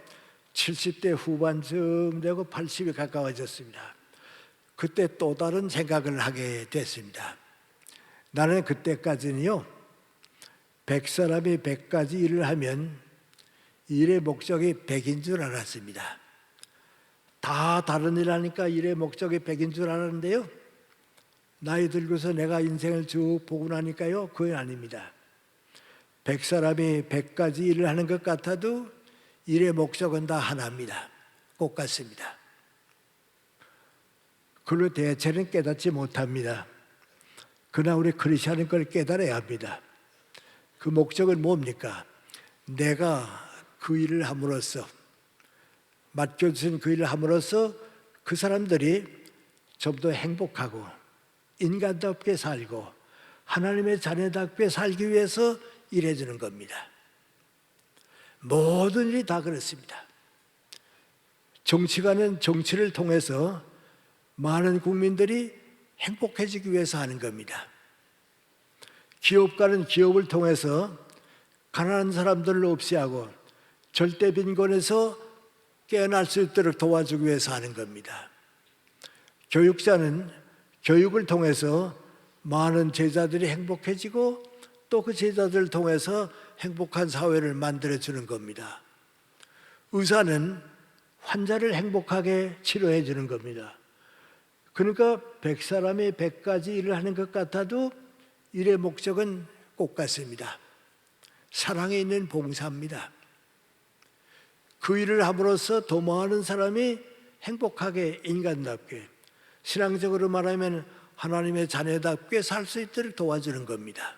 [SPEAKER 1] 70대 후반쯤 되고 80이 가까워졌습니다. 그때 또 다른 생각을 하게 됐습니다. 나는 그때까지는요, 100사람이 100가지 일을 하면 일의 목적이 100인 줄 알았습니다. 다 다른 일 하니까 일의 목적이 100인 줄 알았는데요, 나이 들고서 내가 인생을 쭉 보고 나니까요, 그건 아닙니다. 100사람이 100가지 일을 하는 것 같아도 일의 목적은 다 하나입니다. 똑같습니다. 그걸로 대체는 깨닫지 못합니다. 그러나 우리 크리스천은 그걸 깨달아야 합니다. 그 목적은 뭡니까? 내가 그 일을 함으로써, 맡겨주신 그 일을 함으로써 그 사람들이 좀 더 행복하고 인간답게 살고 하나님의 자녀답게 살기 위해서 일해주는 겁니다. 모든 일이 다 그렇습니다. 정치가는 정치를 통해서 많은 국민들이 행복해지기 위해서 하는 겁니다. 기업가는 기업을 통해서 가난한 사람들을 없애하고 절대 빈곤에서 깨어날 수 있도록 도와주기 위해서 하는 겁니다. 교육자는 교육을 통해서 많은 제자들이 행복해지고 또 그 제자들을 통해서 행복한 사회를 만들어주는 겁니다. 의사는 환자를 행복하게 치료해 주는 겁니다. 그러니까 100사람이 100가지 일을 하는 것 같아도 일의 목적은 똑같습니다. 사랑에 있는 봉사입니다. 그 일을 함으로써 더 많은 사람이 행복하게 인간답게 신앙적으로 말하면 하나님의 자녀답게 살 수 있도록 도와주는 겁니다.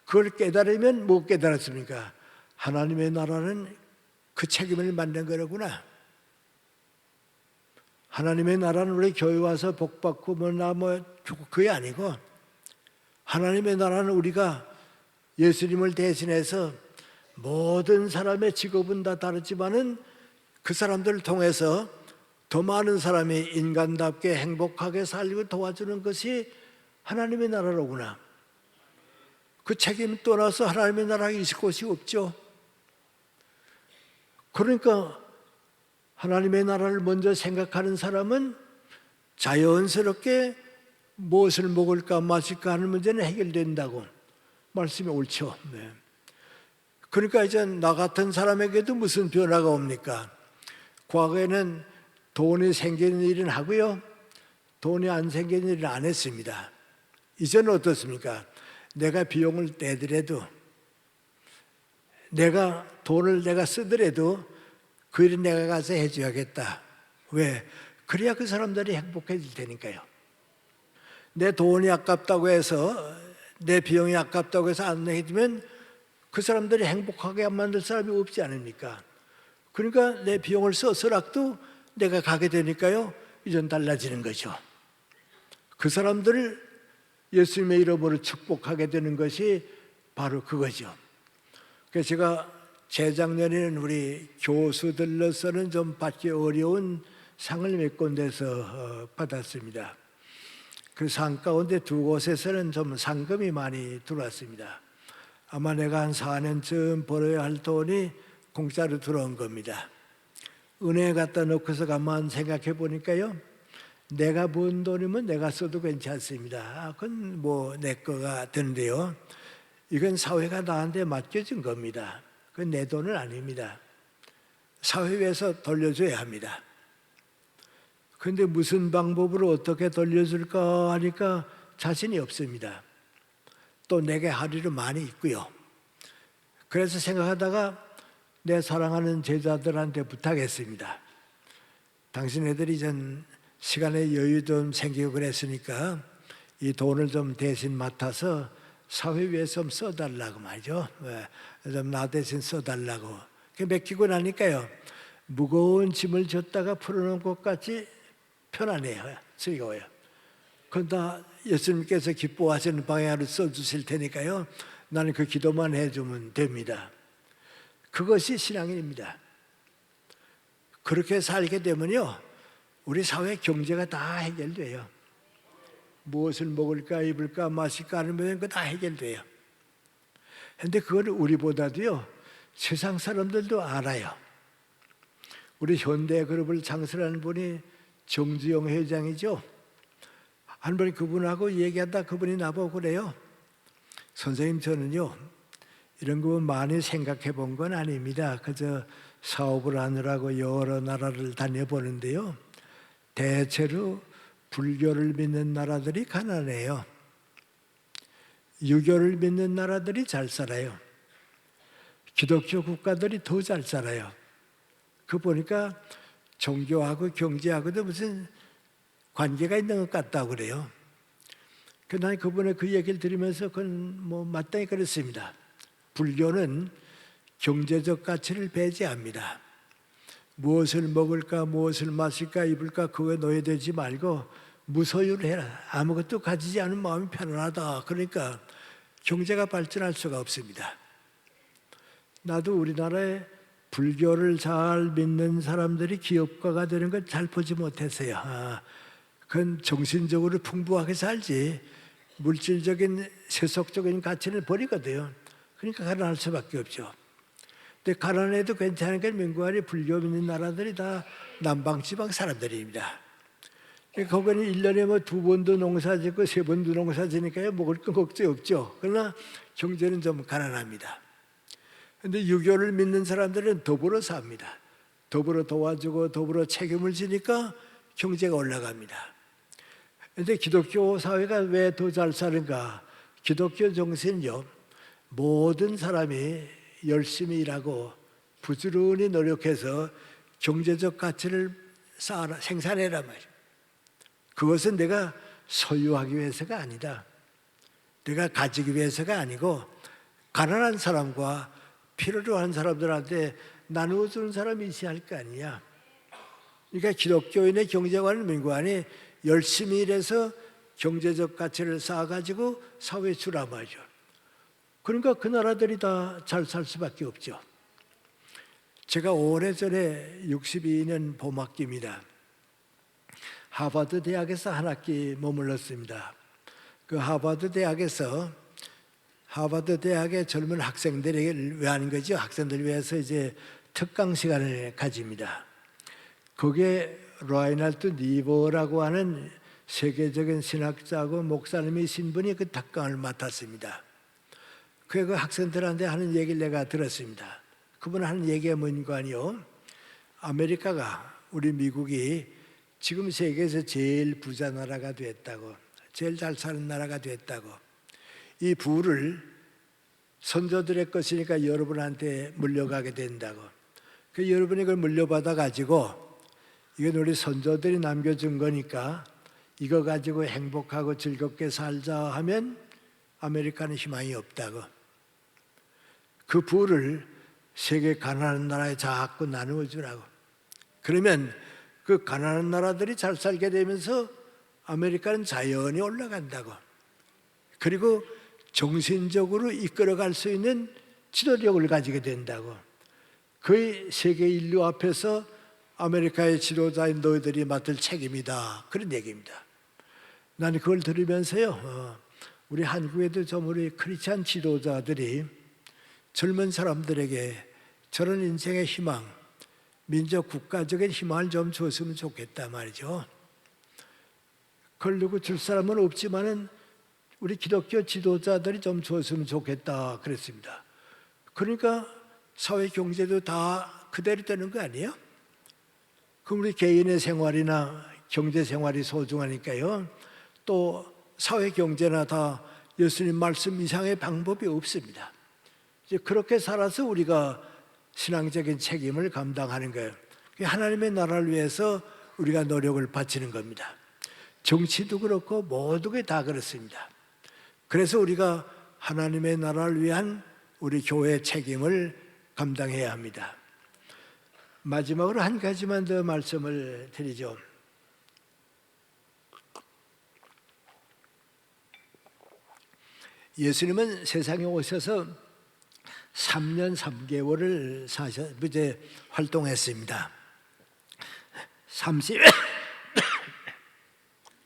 [SPEAKER 1] 그걸 깨달으면 못 깨달았습니까? 하나님의 나라는 그 책임을 맡는 거로구나. 하나님의 나라는 우리 교회 와서 복 받고 그게 아니고, 하나님의 나라는 우리가 예수님을 대신해서 모든 사람의 직업은 다 다르지만은 그 사람들을 통해서 더 많은 사람이 인간답게 행복하게 살고 도와주는 것이 하나님의 나라로구나. 그 책임 떠나서 하나님의 나라가 있을 곳이 없죠. 그러니까 하나님의 나라를 먼저 생각하는 사람은 자연스럽게 무엇을 먹을까 마실까 하는 문제는 해결된다고 말씀이 옳죠. 네. 그러니까 이제 나 같은 사람에게도 무슨 변화가 옵니까? 과거에는 돈이 생기는 일은 하고요, 돈이 안 생기는 일은 안 했습니다. 이제는 어떻습니까? 내가 비용을 떼더라도, 내가 돈을 내가 쓰더라도 그 일은 내가 가서 해줘야겠다. 왜? 그래야 그 사람들이 행복해질 테니까요. 내 돈이 아깝다고 해서, 내 비용이 아깝다고 해서 안 해주면 그 사람들이 행복하게 만들 사람이 없지 않습니까? 그러니까 내 비용을 써서라도 내가 가게 되니까요, 이전 달라지는 거죠. 그 사람들을 예수님의 이름으로 축복하게 되는 것이 바로 그거죠. 그래서 제가 재작년에는 우리 교수들로서는 좀 받기 어려운 상을 몇 군데서 받았습니다. 그 상 가운데 두 곳에서는 좀 상금이 많이 들어왔습니다. 아마 내가 한 4년쯤 벌어야 할 돈이 공짜로 들어온 겁니다. 은행에 갖다 놓고서 가만 생각해 보니까요, 내가 번 돈이면 내가 써도 괜찮습니다. 그건 뭐 내 거가 되는데요, 이건 사회가 나한테 맡겨준 겁니다. 그건 내 돈은 아닙니다. 사회에서 돌려줘야 합니다. 그런데 무슨 방법으로 어떻게 돌려줄까 하니까 자신이 없습니다. 또 내게 할 일은 많이 있고요. 그래서 생각하다가 내 사랑하는 제자들한테 부탁했습니다. 당신네들이 전 시간에 여유 좀 생기고 그랬으니까 이 돈을 좀 대신 맡아서 사회 위해서 좀 써달라고 말이죠. 좀 나 대신 써달라고. 맡기고 나니까요, 무거운 짐을 졌다가 풀어놓은 것 같이 편안해요. 즐거워요. 그건 다 예수님께서 기뻐하시는 방향으로 써주실 테니까요, 나는 그 기도만 해주면 됩니다. 그것이 신앙입니다. 그렇게 살게 되면요, 우리 사회 경제가 다 해결돼요. 무엇을 먹을까 입을까 마실까 하는 문제는 그거 다 해결돼요. 그런데 그걸 우리보다도요, 세상 사람들도 알아요. 우리 현대그룹을 창설한 분이 정주영 회장이죠. 한 번 그분하고 얘기하다 그분이 나보고 그래요. 선생님, 저는요 이런 거 많이 생각해 본 건 아닙니다. 그저 사업을 하느라고 여러 나라를 다녀보는데요, 대체로 불교를 믿는 나라들이 가난해요. 유교를 믿는 나라들이 잘 살아요. 기독교 국가들이 더 잘 살아요. 그 보니까 종교하고 경제하고도 무슨 관계가 있는 것 같다고 그래요. 난 그분의 그 얘기를 들으면서 그건 뭐 마땅히 그렇습니다. 불교는 경제적 가치를 배제합니다. 무엇을 먹을까, 무엇을 마실까, 입을까 그거에 노예되지 말고 무소유를 해라. 아무것도 가지지 않은 마음이 편안하다. 그러니까 경제가 발전할 수가 없습니다. 나도 우리나라에 불교를 잘 믿는 사람들이 기업가가 되는 걸 잘 보지 못했어요. 그건 정신적으로 풍부하게 살지 물질적인 세속적인 가치를 버리거든요. 그러니까 가난할 수밖에 없죠. 근데 가난해도 괜찮은 게 민국안에 불교 믿는 나라들이 다 남방지방 사람들입니다. 거기는 1년에 뭐 2번도 농사 짓고 3번도 농사 지니까요, 먹을 거 걱정이 없죠. 그러나 경제는 좀 가난합니다. 그런데 유교를 믿는 사람들은 더불어 삽니다. 더불어 도와주고 더불어 책임을 지니까 경제가 올라갑니다. 그런데 기독교 사회가 왜 더 잘 사는가? 기독교 정신은요, 모든 사람이 열심히 일하고 부지런히 노력해서 경제적 가치를 쌓아라, 생산해라 말이야. 그것은 내가 소유하기 위해서가 아니다. 내가 가지기 위해서가 아니고 가난한 사람과 필요로 하는 사람들한테 나누어 주는 사람이 있어야 할 거 아니냐. 그러니까 기독교인의 경제관은 민관이 열심히 일해서 경제적 가치를 쌓아가지고 사회에 주라 말이죠. 그러니까 그 나라들이 다 잘 살 수밖에 없죠. 제가 오래전에 62년 봄학기입니다. 하버드 대학에서 한 학기 머물렀습니다. 그 하버드 대학의 젊은 학생들을 위한 거죠. 학생들 위해서 이제 특강 시간을 가집니다. 거기에 라이널드 니버라고 하는 세계적인 신학자고 목사님이신 분이 그 특강을 맡았습니다. 그 학생들한테 하는 얘기를 내가 들었습니다. 그분 하는 얘기가 뭔가요? 아메리카가, 우리 미국이 지금 세계에서 제일 부자 나라가 됐다고, 제일 잘 사는 나라가 됐다고, 이 부를 선조들의 것이니까 여러분한테 물려가게 된다고, 그 여러분이 그걸 물려받아 가지고 이건 우리 선조들이 남겨준 거니까 이거 가지고 행복하고 즐겁게 살자 하면 아메리카는 희망이 없다고, 그 부를 세계 가난한 나라에 자꾸 나누어 주라고. 그러면 그 가난한 나라들이 잘 살게 되면서 아메리카는 자연히 올라간다고. 그리고 정신적으로 이끌어갈 수 있는 지도력을 가지게 된다고. 그 세계 인류 앞에서 아메리카의 지도자인 너희들이 맡을 책임이다. 그런 얘기입니다. 나는 그걸 들으면서요, 우리 한국에도 좀 우리 크리스찬 지도자들이 젊은 사람들에게 저런 인생의 희망, 민족 국가적인 희망을 좀 줬으면 좋겠다 말이죠. 그걸 누구 줄 사람은 없지만은 우리 기독교 지도자들이 좀 줬으면 좋겠다 그랬습니다. 그러니까 사회 경제도 다 그대로 되는 거 아니에요? 그럼 우리 개인의 생활이나 경제 생활이 소중하니까요. 또 사회 경제나 다 예수님 말씀 이상의 방법이 없습니다. 이제 그렇게 살아서 우리가 신앙적인 책임을 감당하는 거예요. 하나님의 나라를 위해서 우리가 노력을 바치는 겁니다. 정치도 그렇고 모든 게 다 그렇습니다. 그래서 우리가 하나님의 나라를 위한 우리 교회의 책임을 감당해야 합니다. 마지막으로 한 가지만 더 말씀을 드리죠. 예수님은 세상에 오셔서 3년 3개월을 이제 활동했습니다.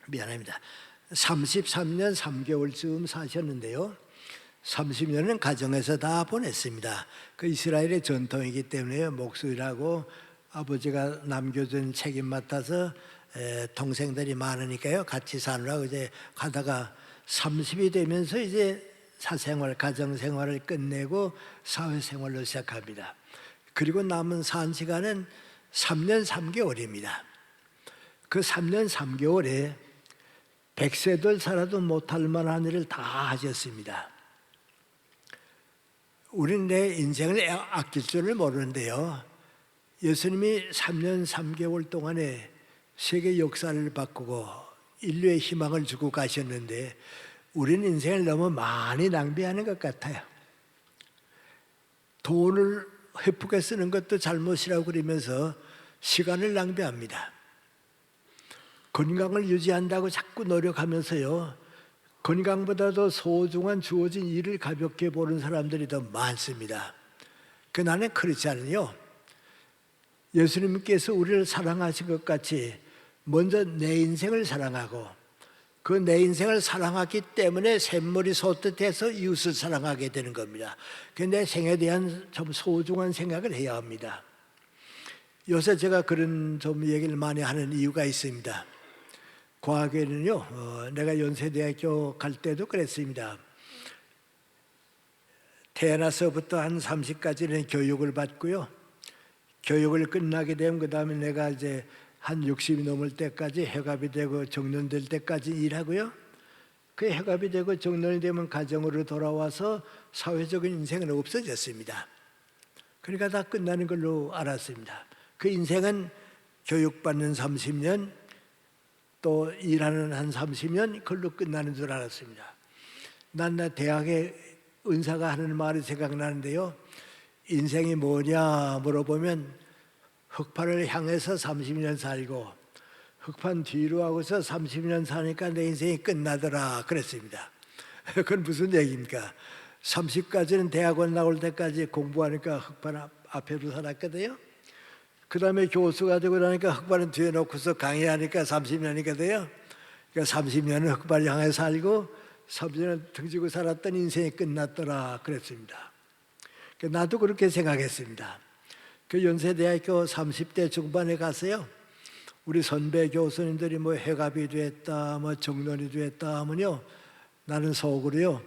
[SPEAKER 1] 미안합니다. 33년 3개월쯤 사셨는데요. 30년은 가정에서 다 보냈습니다. 그 이스라엘의 전통이기 때문에 목수일하고 아버지가 남겨준 책임 맡아서 동생들이 많으니까요. 같이 사느라고 이제 가다가 30이 되면서 이제 사생활, 가정생활을 끝내고 사회생활로 시작합니다. 그리고 남은 산 시간은 3년 3개월입니다. 그 3년 3개월에 100세들 살아도 못할 만한 일을 다 하셨습니다. 우리는 내 인생을 아낄 줄을 모르는데요. 예수님이 3년 3개월 동안에 세계 역사를 바꾸고 인류의 희망을 주고 가셨는데 우리는 인생을 너무 많이 낭비하는 것 같아요. 돈을 헤프게 쓰는 것도 잘못이라고 그러면서 시간을 낭비합니다. 건강을 유지한다고 자꾸 노력하면서요, 건강보다도 소중한 주어진 일을 가볍게 보는 사람들이 더 많습니다. 그 나는 그렇지 않으요. 예수님께서 우리를 사랑하신 것 같이 먼저 내 인생을 사랑하고 그 내 인생을 사랑하기 때문에 샘물이 솟듯해서 이웃을 사랑하게 되는 겁니다. 내 생에 대한 좀 소중한 생각을 해야 합니다. 요새 제가 그런 좀 얘기를 많이 하는 이유가 있습니다. 과거에는요, 내가 연세대학교 갈 때도 그랬습니다. 태어나서부터 한 30까지는 교육을 받고요. 교육을 끝나게 되면 그 다음에 내가 이제 한 60이 넘을 때까지 해갑이 되고 정년될 때까지 일하고요. 그 해갑이 되고 정년이 되면 가정으로 돌아와서 사회적인 인생은 없어졌습니다. 그러니까 다 끝나는 걸로 알았습니다. 그 인생은 교육받는 30년 또 일하는 한 30년 그걸로 끝나는 줄 알았습니다. 난 대학에 은사가 하는 말이 생각나는데요. 인생이 뭐냐 물어보면 흑판을 향해서 30년 살고 흑판 뒤로 하고서 30년 사니까 내 인생이 끝나더라 그랬습니다. 그건 무슨 얘기입니까? 30까지는 대학원 나올 때까지 공부하니까 흑판 앞에로 살았거든요. 그 다음에 교수가 되고 나니까 흑판은 뒤에 놓고서 강의하니까 30년이거든요. 그러니까 30년은 흑판을 향해 살고 30년 등지고 살았던 인생이 끝났더라 그랬습니다. 나도 그렇게 생각했습니다. 그 연세대학교 30대 중반에 가서요, 우리 선배 교수님들이 뭐 회갑이 됐다, 뭐 정론이 됐다 하면요, 나는 속으로요,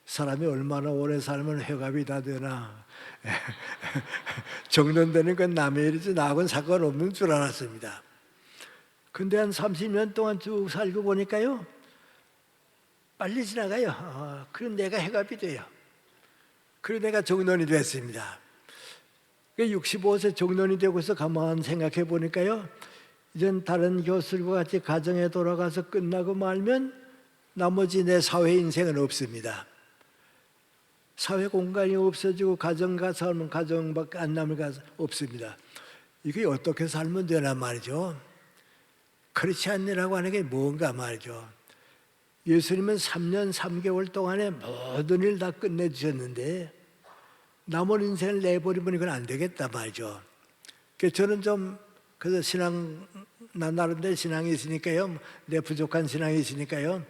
[SPEAKER 1] 사람이 얼마나 오래 살면 회갑이 다 되나 정론되는 건 남의 일이지 나하고는 상관없는 줄 알았습니다. 근데 한 30년 동안 쭉 살고 보니까요, 빨리 지나가요. 그럼 내가 회갑이 돼요. 그리고 내가 정론이 됐습니다. 65세 정론이 되고서 가만 생각해 보니까요, 이젠 다른 교수들과 같이 가정에 돌아가서 끝나고 말면 나머지 내 사회 인생은 없습니다. 사회 공간이 없어지고 가정 가서 살면 가정밖에 안 남을 가 없습니다. 이게 어떻게 살면 되나 말이죠. 그렇지 않느라고 하는 게 뭔가 말이죠. 예수님은 3년 3개월 동안에 모든 일 다 끝내주셨는데 남은 인생을 내버리면 이건 안 되겠다 말이죠. 그래서 저는 좀 그래서 나 나름대로 신앙이 있으니까요, 내 부족한 신앙이 있으니까요,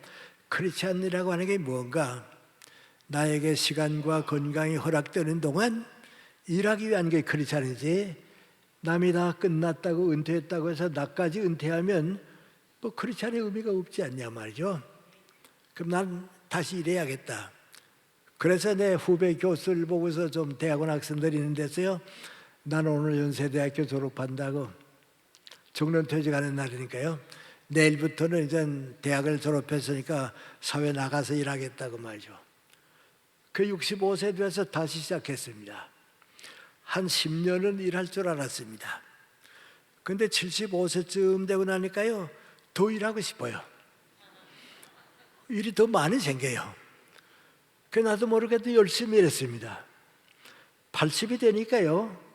[SPEAKER 1] 그렇지 않느라고 하는 게 뭔가, 나에게 시간과 건강이 허락되는 동안 일하기 위한 게 그렇지 않은지, 남이 다 끝났다고 은퇴했다고 해서 나까지 은퇴하면 뭐 그렇지 않은 의미가 없지 않냐 말이죠. 그럼 난 다시 일해야겠다. 그래서 내 후배 교수를 보고서 좀 대학원 학생들이 있는 데서요, 나는 오늘 연세대학교 졸업한다고, 정년퇴직하는 날이니까요, 내일부터는 이제 대학을 졸업했으니까 사회 나가서 일하겠다고 말이죠. 그 65세 돼서 다시 시작했습니다. 한 10년은 일할 줄 알았습니다. 근데 75세쯤 되고 나니까요, 더 일하고 싶어요. 일이 더 많이 생겨요. 그 나도 모르게도 열심히 일했습니다. 80이 되니까요,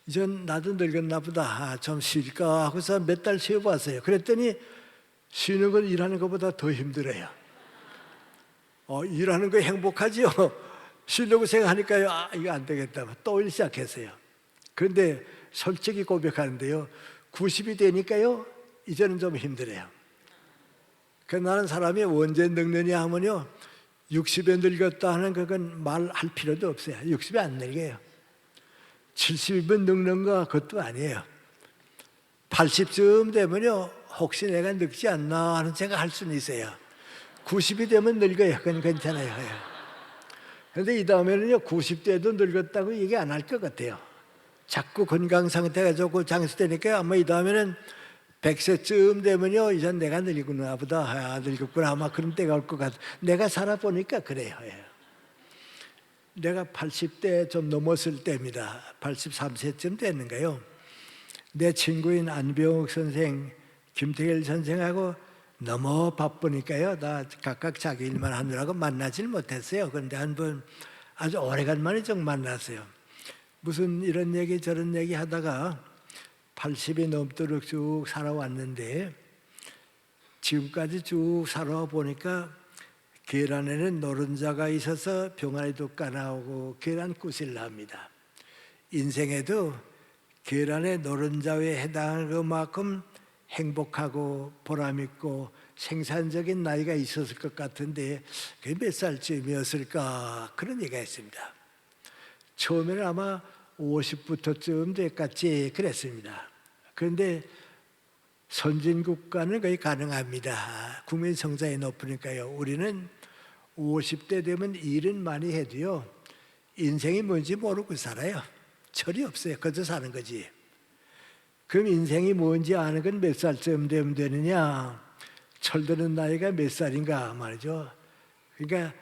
[SPEAKER 1] 이젠 나도 늙었나 보다, 좀 쉴까 하고서 몇 달 쉬어봤어요. 그랬더니 쉬는 건 일하는 것보다 더 힘들어요. 일하는 거 행복하지요. 쉬려고 생각하니까요, 이거 안 되겠다, 또 일 시작했어요. 그런데 솔직히 고백하는데요, 90이 되니까요, 이제는 좀 힘들어요. 그 나는 사람이 언제 늙느냐 하면요, 60에 늙었다 하는 그건 말할 필요도 없어요. 60에 안 늙어요. 70이면 늙는 거 그것도 아니에요. 80쯤 되면요, 혹시 내가 늙지 않나 하는 생각할 수는 있어요. 90이 되면 늙어요. 그건 괜찮아요. 그런데 이 다음에는요, 90대도 늙었다고 얘기 안 할 것 같아요. 자꾸 건강 상태가 좋고 장수되니까 아마 이 다음에는 100세쯤 되면요, 이제 내가 늙구나 보다, 늙었구나, 아마 그런 때가 올 것 같아요. 내가 살아보니까 그래요. 내가 80대 좀 넘었을 때입니다. 83세쯤 됐는가요? 내 친구인 안병욱 선생, 김태일 선생하고 너무 바쁘니까요, 다 각각 자기 일만 하느라고 만나질 못했어요. 그런데 한 번 아주 오래간만에 좀 만났어요. 무슨 이런 얘기 저런 얘기 하다가 80이 넘도록 쭉 살아왔는데, 지금까지 쭉 살아보니까 계란에는 노른자가 있어서 병아리도 까나오고 계란 꾸실라 합니다. 인생에도 계란의 노른자에 해당하는 것만큼 행복하고 보람있고 생산적인 나이가 있었을 것 같은데 그게 몇 살쯤이었을까, 그런 얘기가 있습니다. 처음에는 아마 50부터쯤 됐겠지 그랬습니다. 그런데 선진국가는 거의 가능합니다. 국민 성장이 높으니까요. 우리는 50대 되면 일은 많이 해도요, 인생이 뭔지 모르고 살아요. 철이 없어요. 그저 사는 거지. 그럼 인생이 뭔지 아는 건 몇 살쯤 되면 되느냐? 철드는 나이가 몇 살인가 말이죠. 그러니까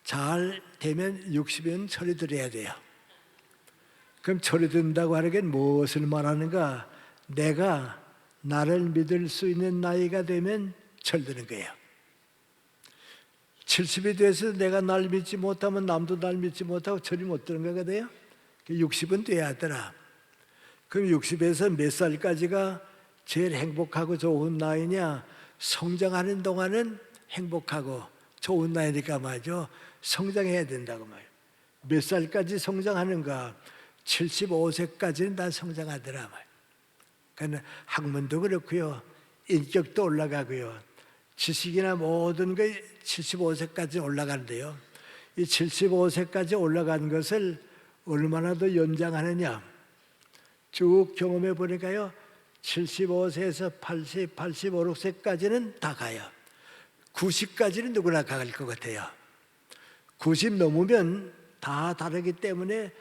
[SPEAKER 1] 잘 되면 60이면 철이 들어야 돼요. 그럼 철이 든다고 하는 게 무엇을 말하는가? 내가 나를 믿을 수 있는 나이가 되면 철드는 거예요. 70이 돼서 내가 날 믿지 못하면 남도 날 믿지 못하고 철이 못 드는 거거든요. 60은 돼야 하더라. 그럼 60에서 몇 살까지가 제일 행복하고 좋은 나이냐? 성장하는 동안은 행복하고 좋은 나이니까 말이죠. 성장해야 된다고 말이에요. 몇 살까지 성장하는가? 75세까지는 다 성장하더라 말이에요. 그러니까 학문도 그렇고요, 인격도 올라가고요, 지식이나 모든 게 75세까지 올라가는데요. 이 75세까지 올라간 것을 얼마나 더 연장하느냐? 쭉 경험해 보니까요, 75세에서 80, 85, 6세까지는 다 가요. 90까지는 누구나 갈 것 같아요. 90 넘으면 다 다르기 때문에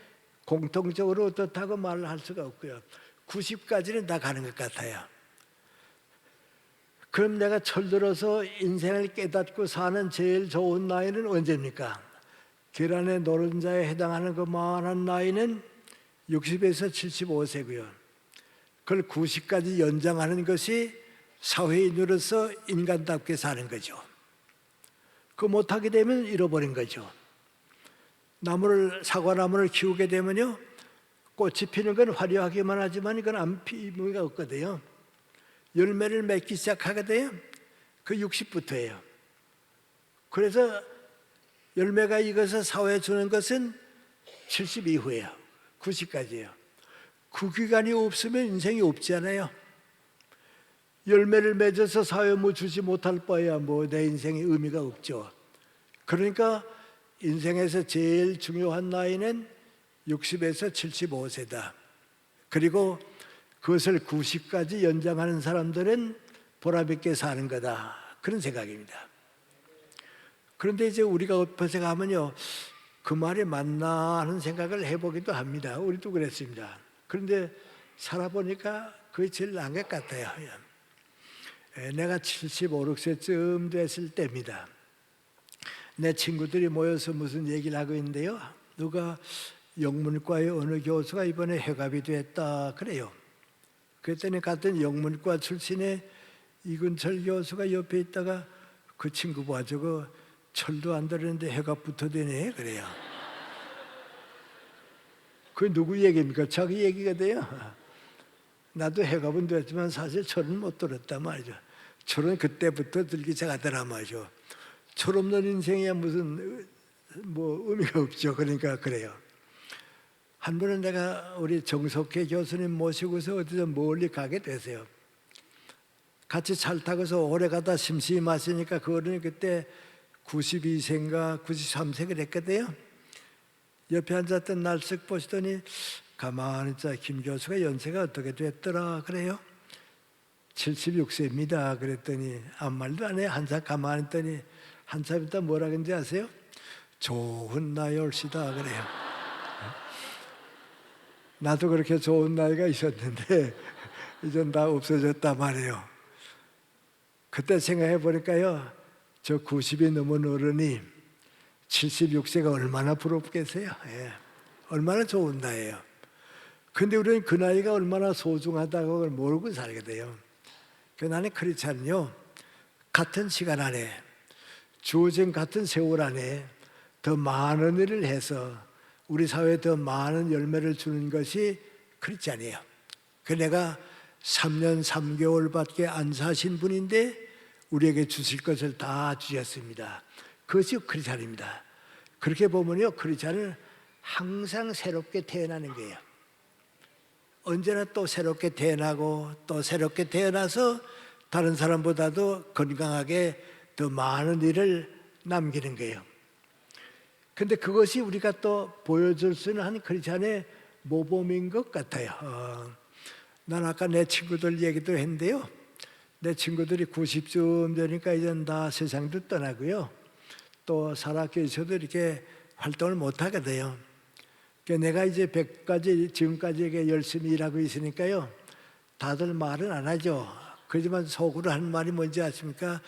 [SPEAKER 1] 공통적으로 어떻다고 말을 할 수가 없고요. 90까지는 다 가는 것 같아요. 그럼 내가 철들어서 인생을 깨닫고 사는 제일 좋은 나이는 언제입니까? 계란의 노른자에 해당하는 그만한 나이는 60에서 75세고요. 그걸 90까지 연장하는 것이 사회인으로서 인간답게 사는 거죠. 그거 못하게 되면 잃어버린 거죠. 사과나무를 키우게 되면요, 꽃이 피는 건 화려하기만 하지만 이건 안 피무가 없거든요. 열매를 맺기 시작하거든요. 그 60부터예요. 그래서 열매가 익어서 사회에 주는 것은 70 이후예요. 90까지예요. 그 기간이 없으면 인생이 없지 않아요. 열매를 맺어서 사회에 뭐 주지 못할 바에야 뭐 내 인생에 의미가 없죠. 그러니까 인생에서 제일 중요한 나이는 60에서 75세다. 그리고 그것을 90까지 연장하는 사람들은 보람있게 사는 거다. 그런 생각입니다. 그런데 이제 우리가 엎어서 가면요, 그 말이 맞나 하는 생각을 해보기도 합니다. 우리도 그랬습니다. 그런데 살아보니까 그게 제일 나은 것 같아요. 내가 75, 6세쯤 됐을 때입니다. 내 친구들이 모여서 무슨 얘기를 하고 있는데요, 누가 영문과의 어느 교수가 이번에 회갑이 됐다 그래요. 그랬더니 같은 영문과 출신의 이근철 교수가 옆에 있다가 그 친구 봐, 저거 철도 안 들었는데 회갑부터 되네 그래요. 그 누구 얘기입니까? 자기 얘기가 돼요. 나도 회갑은 됐지만 사실 철은 못 들었단 말이죠. 철은 그때부터 들기 시작하더라 말이죠. 철 없는 인생이야 무슨 뭐 의미가 없죠. 그러니까 그래요. 한 번은 내가 우리 정석회 교수님 모시고서 어디서 멀리 가게 됐어요. 같이 차를 타고서 오래 가다 심심하시니까 그 어른이 그때 92세인가 93세 그랬거든요. 옆에 앉았던 날 쓱 보시더니 가만히 있자, 김 교수가 연세가 어떻게 됐더라 그래요. 76세입니다 그랬더니 아무 말도 안 해요. 한참 가만히 있더니 한참 있다 뭐라 그런지 아세요? 좋은 나이 올시다 그래요. 나도 그렇게 좋은 나이가 있었는데 이젠 다 없어졌단 말이에요. 그때 생각해 보니까요, 저 90이 넘은 어른이 76세가 얼마나 부럽겠어요. 예. 얼마나 좋은 나이예요. 근데 우리는 그 나이가 얼마나 소중하다고 모르고 살거든요. 나는 그렇지 않요. 같은 시간 안에, 주어진 같은 세월 안에 더 많은 일을 해서 우리 사회에 더 많은 열매를 주는 것이 그렇지 않아요. 그 내가 3년 3개월밖에 안 사신 분인데 우리에게 주실 것을 다 주셨습니다. 그것이 크리스찬입니다. 그렇게 보면요, 크리스찬은 항상 새롭게 태어나는 거예요. 언제나 또 새롭게 태어나고 또 새롭게 태어나서 다른 사람보다도 건강하게 더 많은 일을 남기는 거예요. 근데 그것이 우리가 또 보여줄 수 있는 한 크리스찬의 모범인 것 같아요. 난 아까 내 친구들 얘기도 했는데요, 내 친구들이 90쯤 되니까 이젠 다 세상도 떠나고요, 또 살아계셔도 이렇게 활동을 못 하거든요. 그러니까 내가 이제 100까지 지금까지 이렇게 열심히 일하고 있으니까요, 다들 말은 안 하죠. 그렇지만 속으로 하는 말이 뭔지 아십니까?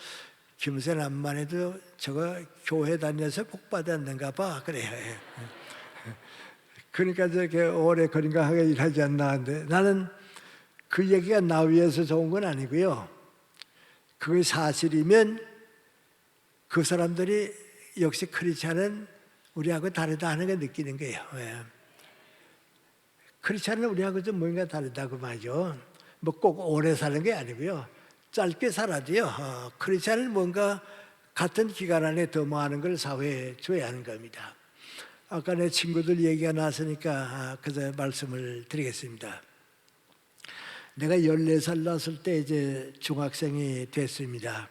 [SPEAKER 1] 김새 남만 해도 저거 교회 다녀서 복 받았는가 봐 그래요. 그러니까 저렇게 오래 건강하게 일하지 않나 하는데, 나는 그 얘기가 나 위해서 좋은 건 아니고요. 그게 사실이면 그 사람들이 역시 크리스찬은 우리하고 다르다 하는 걸 느끼는 거예요. 예. 크리스찬은 우리하고 좀 뭔가 다르다고 말이죠. 뭐 꼭 오래 사는 게 아니고요. 짧게 살아도요. 크리스찬은 뭔가 같은 기간 안에 더 많은 걸 사회에 줘야 하는 겁니다. 아까 내 친구들 얘기가 나왔으니까 그저 말씀을 드리겠습니다. 내가 14살 났을 때 이제 중학생이 됐습니다.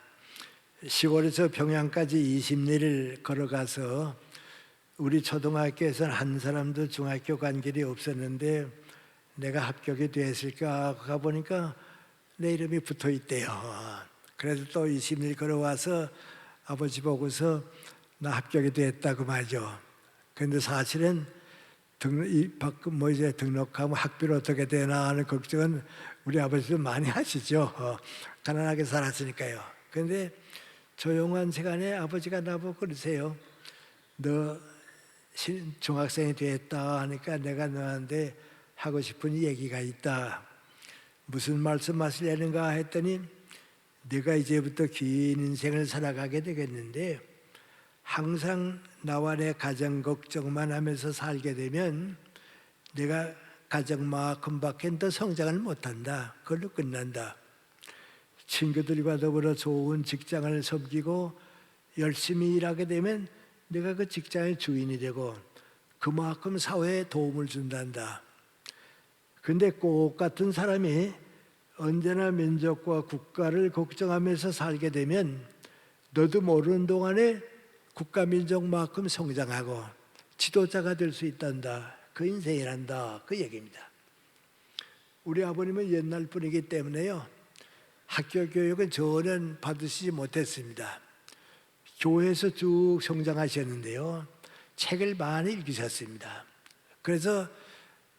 [SPEAKER 1] 시골에서 평양까지 20리를 걸어가서 우리 초등학교에서는 한 사람도 중학교 간 길이 없었는데 내가 합격이 됐을까 가보니까 내 이름이 붙어 있대요. 그래서 또 20리 걸어와서 아버지 보고서 나 합격이 됐다고 말이죠. 그런데 사실은 등록하면 학비를 어떻게 되나 하는 걱정은 우리 아버지도 많이 하시죠. 가난하게 살았으니까요. 그런데 조용한 시간에 아버지가 나보고 그러세요. 너 중학생이 됐다 하니까 내가 너한테 하고 싶은 얘기가 있다. 무슨 말씀하시려는가 했더니 네가 이제부터 긴 인생을 살아가게 되겠는데 항상 나와 내 가정 걱정만 하면서 살게 되면 내가 가정만큼밖에 더 성장을 못한다. 그걸로 끝난다. 친구들과 더불어 좋은 직장을 섬기고 열심히 일하게 되면 내가 그 직장의 주인이 되고 그만큼 사회에 도움을 준단다. 근데 꼭 같은 사람이 언제나 민족과 국가를 걱정하면서 살게 되면 너도 모르는 동안에 국가 민족만큼 성장하고 지도자가 될 수 있단다. 그 인생이란다. 그 얘기입니다. 우리 아버님은 옛날 분이기 때문에요. 학교 교육은 전혀 받으시지 못했습니다. 교회에서 쭉 성장하셨는데요. 책을 많이 읽으셨습니다. 그래서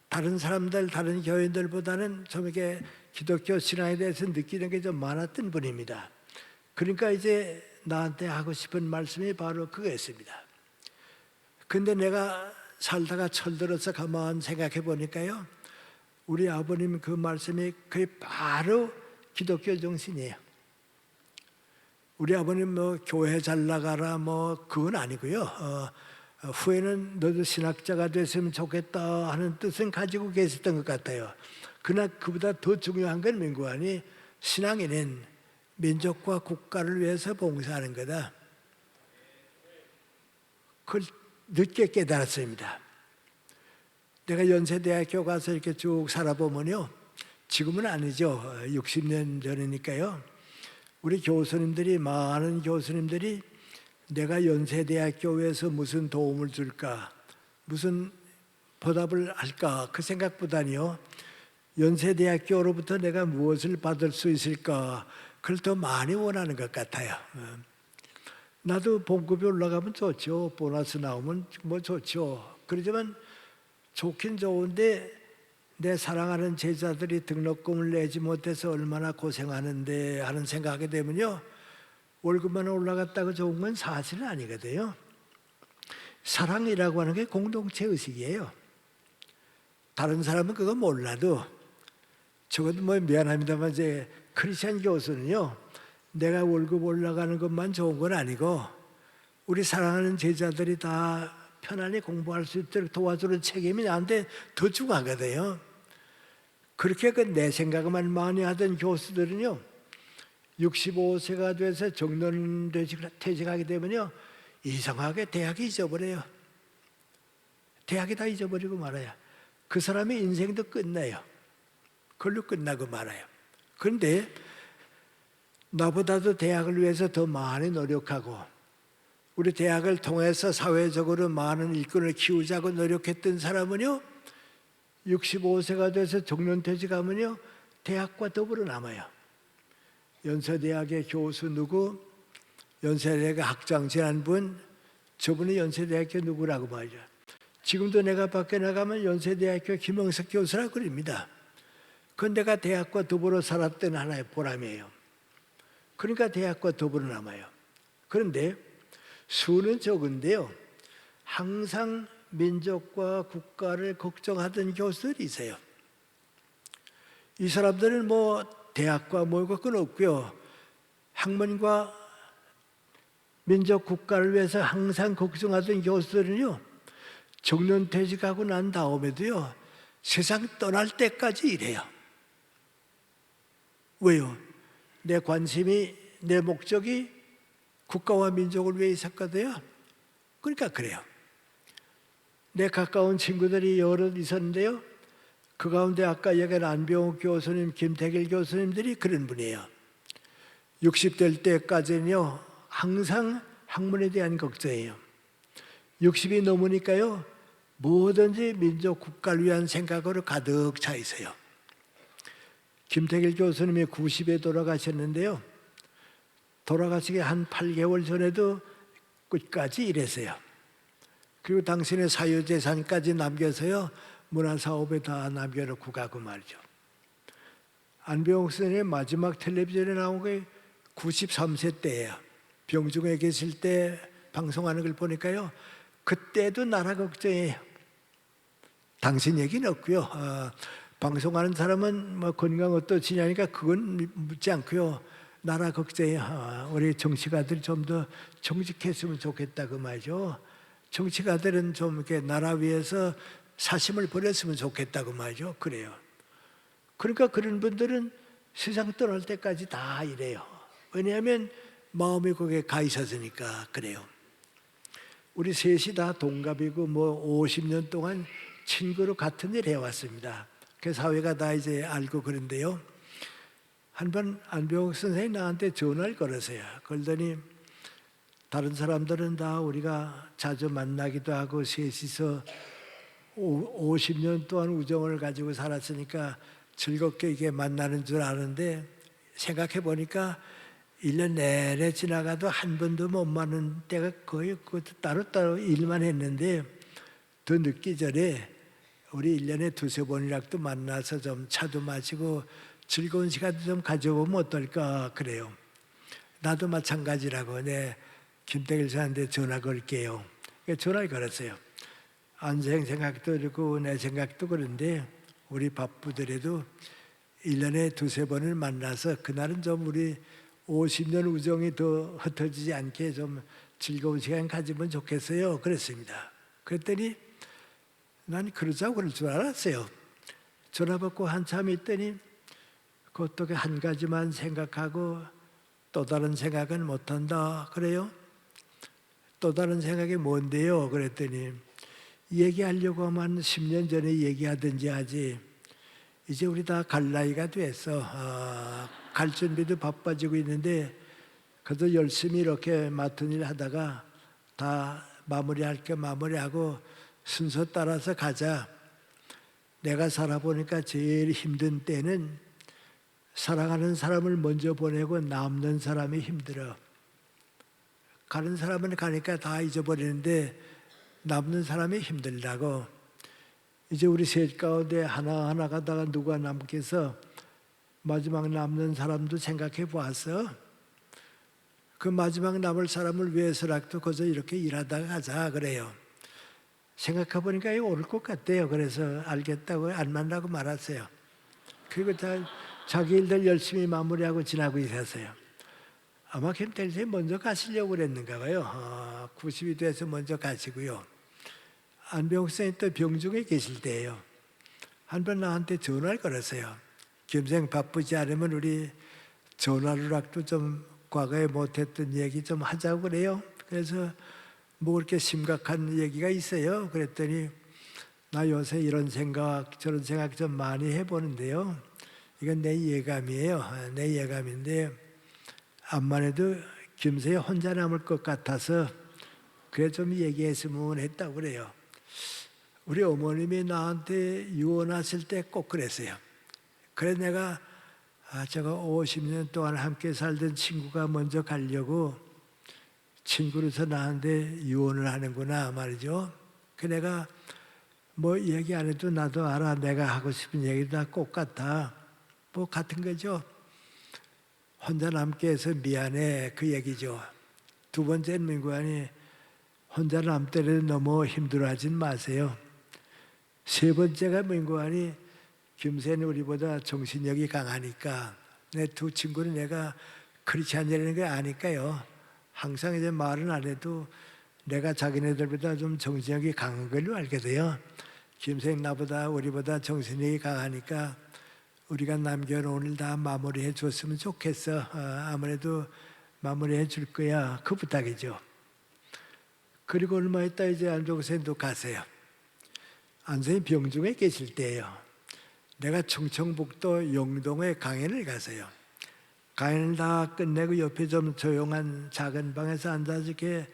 [SPEAKER 1] 다른 사람들, 다른 교인들보다는 좀 이렇게 기독교 신앙에 대해서 느끼는 게 좀 많았던 분입니다. 그러니까 이제 나한테 하고 싶은 말씀이 바로 그거였습니다. 근데 내가 살다가 철들어서 가만 생각해 보니까요. 우리 아버님 그 말씀이 거의 바로 기독교 정신이에요. 우리 아버님 뭐 교회 잘 나가라 뭐 그건 아니고요. 후에는 너도 신학자가 됐으면 좋겠다 하는 뜻은 가지고 계셨던 것 같아요. 그러나 그보다 더 중요한 건 민구하니 신앙인은 민족과 국가를 위해서 봉사하는 거다. 그걸 늦게 깨달았습니다. 내가 연세대학교 가서 이렇게 쭉 살아보면요. 지금은 아니죠. 60년 전이니까요. 우리 교수님들이, 많은 교수님들이 내가 연세대학교에서 무슨 도움을 줄까, 무슨 보답을 할까 그 생각보다는요. 연세대학교로부터 내가 무엇을 받을 수 있을까 그걸 더 많이 원하는 것 같아요. 나도 봉급이 올라가면 좋죠. 보너스 나오면 뭐 좋죠. 그렇지만 좋긴 좋은데 내 사랑하는 제자들이 등록금을 내지 못해서 얼마나 고생하는데 하는 생각하게 되면요. 월급만 올라갔다고 좋은 건 사실은 아니거든요. 사랑이라고 하는 게 공동체 의식이에요. 다른 사람은 그거 몰라도 적어도 뭐 미안합니다만 이제 크리스찬 교수는요. 내가 월급 올라가는 것만 좋은 건 아니고 우리 사랑하는 제자들이 다 편안히 공부할 수 있도록 도와주는 책임이 나한테 더 중하거든요. 그렇게 내 생각만 많이 하던 교수들은요. 65세가 돼서 정년 퇴직하게 되면요. 이상하게 대학이 잊어버려요. 대학이 다 잊어버리고 말아요. 그 사람의 인생도 끝나요. 그걸로 끝나고 말아요. 그런데 나보다도 대학을 위해서 더 많이 노력하고 우리 대학을 통해서 사회적으로 많은 일꾼을 키우자고 노력했던 사람은요. 65세가 돼서 정년퇴직하면요. 대학과 더불어 남아요. 연세대학의 교수 누구, 연세대학 학장 지난 분, 저분이 연세대학교 누구라고 말이죠. 지금도 내가 밖에 나가면 연세대학교 김영석 교수라고 그럽니다. 그건 내가 대학과 더불어 살았던 하나의 보람이에요. 그러니까 대학과 더불어 남아요. 그런데 수는 적은데요. 항상 민족과 국가를 걱정하던 교수들이 있어요. 이 사람들은 뭐 대학과 뭐 그건 없고요. 학문과 민족 국가를 위해서 항상 걱정하던 교수들은요, 정년퇴직하고 난 다음에도요, 세상 떠날 때까지 일해요. 왜요? 내 관심이, 내 목적이 국가와 민족을 위해 있었거든요. 그러니까 그래요. 내 가까운 친구들이 여러 있었는데요, 그 가운데 아까 얘기한 안병욱 교수님, 김태길 교수님들이 그런 분이에요. 60될 때까지는요, 항상 학문에 대한 걱정이에요. 60이 넘으니까요, 뭐든지 민족 국가를 위한 생각으로 가득 차 있어요. 김태길 교수님이 90에 돌아가셨는데요, 돌아가시기 한 8개월 전에도 끝까지 일했어요. 그리고 당신의 사유재산까지 남겨서요, 문화사업에 다 남겨놓고 가고 말이죠. 안병욱 선생의 마지막 텔레비전에 나온 게 93세 때예요. 병중에 계실 때 방송하는 걸 보니까요, 그때도 나라 걱정이에요. 당신 얘기는 없고요. 방송하는 사람은 뭐 건강 어떠시냐니까 그건 묻지 않고요. 나라 걱정이에요. 우리 정치가들이 좀 더 정직했으면 좋겠다 그 말이죠. 정치가들은 좀 이렇게 나라 위해서 사심을 버렸으면 좋겠다고 말이죠. 그래요. 그러니까 그런 분들은 세상 떠날 때까지 다 이래요. 왜냐하면 마음이 거기에 가 있었으니까 그래요. 우리 셋이 다 동갑이고 뭐 50년 동안 친구로 같은 일 해왔습니다. 그 사회가 다 이제 알고 그런데요. 한번 안병욱 선생님이 나한테 전화를 걸었어요. 그러더니 다른 사람들은 다 우리가 자주 만나기도 하고 셋이서 50년 동안 우정을 가지고 살았으니까 즐겁게 이게 만나는 줄 아는데 생각해 보니까 1년 내내 지나가도 한 번도 못 만난 때가 거의 따로따로 일만 했는데 더 늦기 전에 우리 1년에 두세 번이라도 만나서 좀 차도 마시고 즐거운 시간도 좀 가져보면 어떨까 그래요. 나도 마찬가지라고 네 김태길 씨한테 전화 걸게요. 전화를 걸었어요. 안 생각도 그렇고 내 생각도 그런데 우리 바쁘더라도 1년에 두세 번을 만나서 그날은 좀 우리 50년 우정이 더 흩어지지 않게 좀 즐거운 시간 가지면 좋겠어요. 그랬습니다. 그랬더니 난 그러자고 그럴 줄 알았어요. 전화 받고 한참 있더니 그 어떻게 한 가지만 생각하고 또 다른 생각은 못한다 그래요? 또 다른 생각이 뭔데요? 그랬더니 얘기하려고 하면 10년 전에 얘기하든지 하지 이제 우리 다 갈 나이가 됐어. 갈 준비도 바빠지고 있는데 그래도 열심히 이렇게 맡은 일 하다가 다 마무리할 게 마무리하고 순서 따라서 가자. 내가 살아보니까 제일 힘든 때는 사랑하는 사람을 먼저 보내고 남는 사람이 힘들어. 가는 사람은 가니까 다 잊어버리는데 남는 사람이 힘들다고. 이제 우리 셋 가운데 하나하나 가다가 누가 남겠어? 마지막 남는 사람도 생각해 보았어. 그 마지막 남을 사람을 위해서라도 거기서 이렇게 일하다가 가자 그래요. 생각해 보니까 이거 옳을 것 같대요. 그래서 알겠다고 안 만나고 말았어요. 그리고 자기 일들 열심히 마무리하고 지나고 있었어요. 아마 김태일 선생님 먼저 가시려고 그랬는가 봐요. 90이 돼서 먼저 가시고요. 안병욱 선생님 또 병중에 계실 때예요. 한 번 나한테 전화를 걸었어요. 김 선생 바쁘지 않으면 우리 전화로라도 좀 과거에 못했던 얘기 좀 하자고 그래요. 그래서 뭐 그렇게 심각한 얘기가 있어요. 그랬더니 나 요새 이런 생각 저런 생각 좀 많이 해보는데요. 이건 내 예감이에요. 내 예감인데 암만 해도 김선생이 혼자 남을 것 같아서 그래 좀 얘기했으면 했다고 그래요. 우리 어머님이 나한테 유언하실 때 꼭 그랬어요. 그래 내가 제가 50년 동안 함께 살던 친구가 먼저 가려고 친구로서 나한테 유언을 하는구나 말이죠. 그 내가 뭐 얘기 안 해도 나도 알아. 내가 하고 싶은 얘기 다 꼭 같아. 뭐 같은 거죠. 혼자 남게 해서 미안해 그 얘기죠. 두 번째는 민구안이 혼자 남들에 너무 힘들어하진 마세요. 세 번째가 뭔고 하니 김새는 우리보다 정신력이 강하니까 내 두 친구는 내가 크리스찬이라는 걸 아니까요. 항상 이제 말은 안 해도 내가 자기네들보다 좀 정신력이 강한 걸로 알게 돼요. 김생 나보다 우리보다 정신력이 강하니까 우리가 남겨놓은 다 마무리해 줬으면 좋겠어. 아무래도 마무리해 줄 거야. 그 부탁이죠. 그리고 얼마 있다 이제 안종 선생님도 가세요. 안 선생님 병중에 계실 때예요. 내가 충청북도 영동에 강연을 가세요. 강연을 다 끝내고 옆에 좀 조용한 작은 방에서 앉아서 이렇게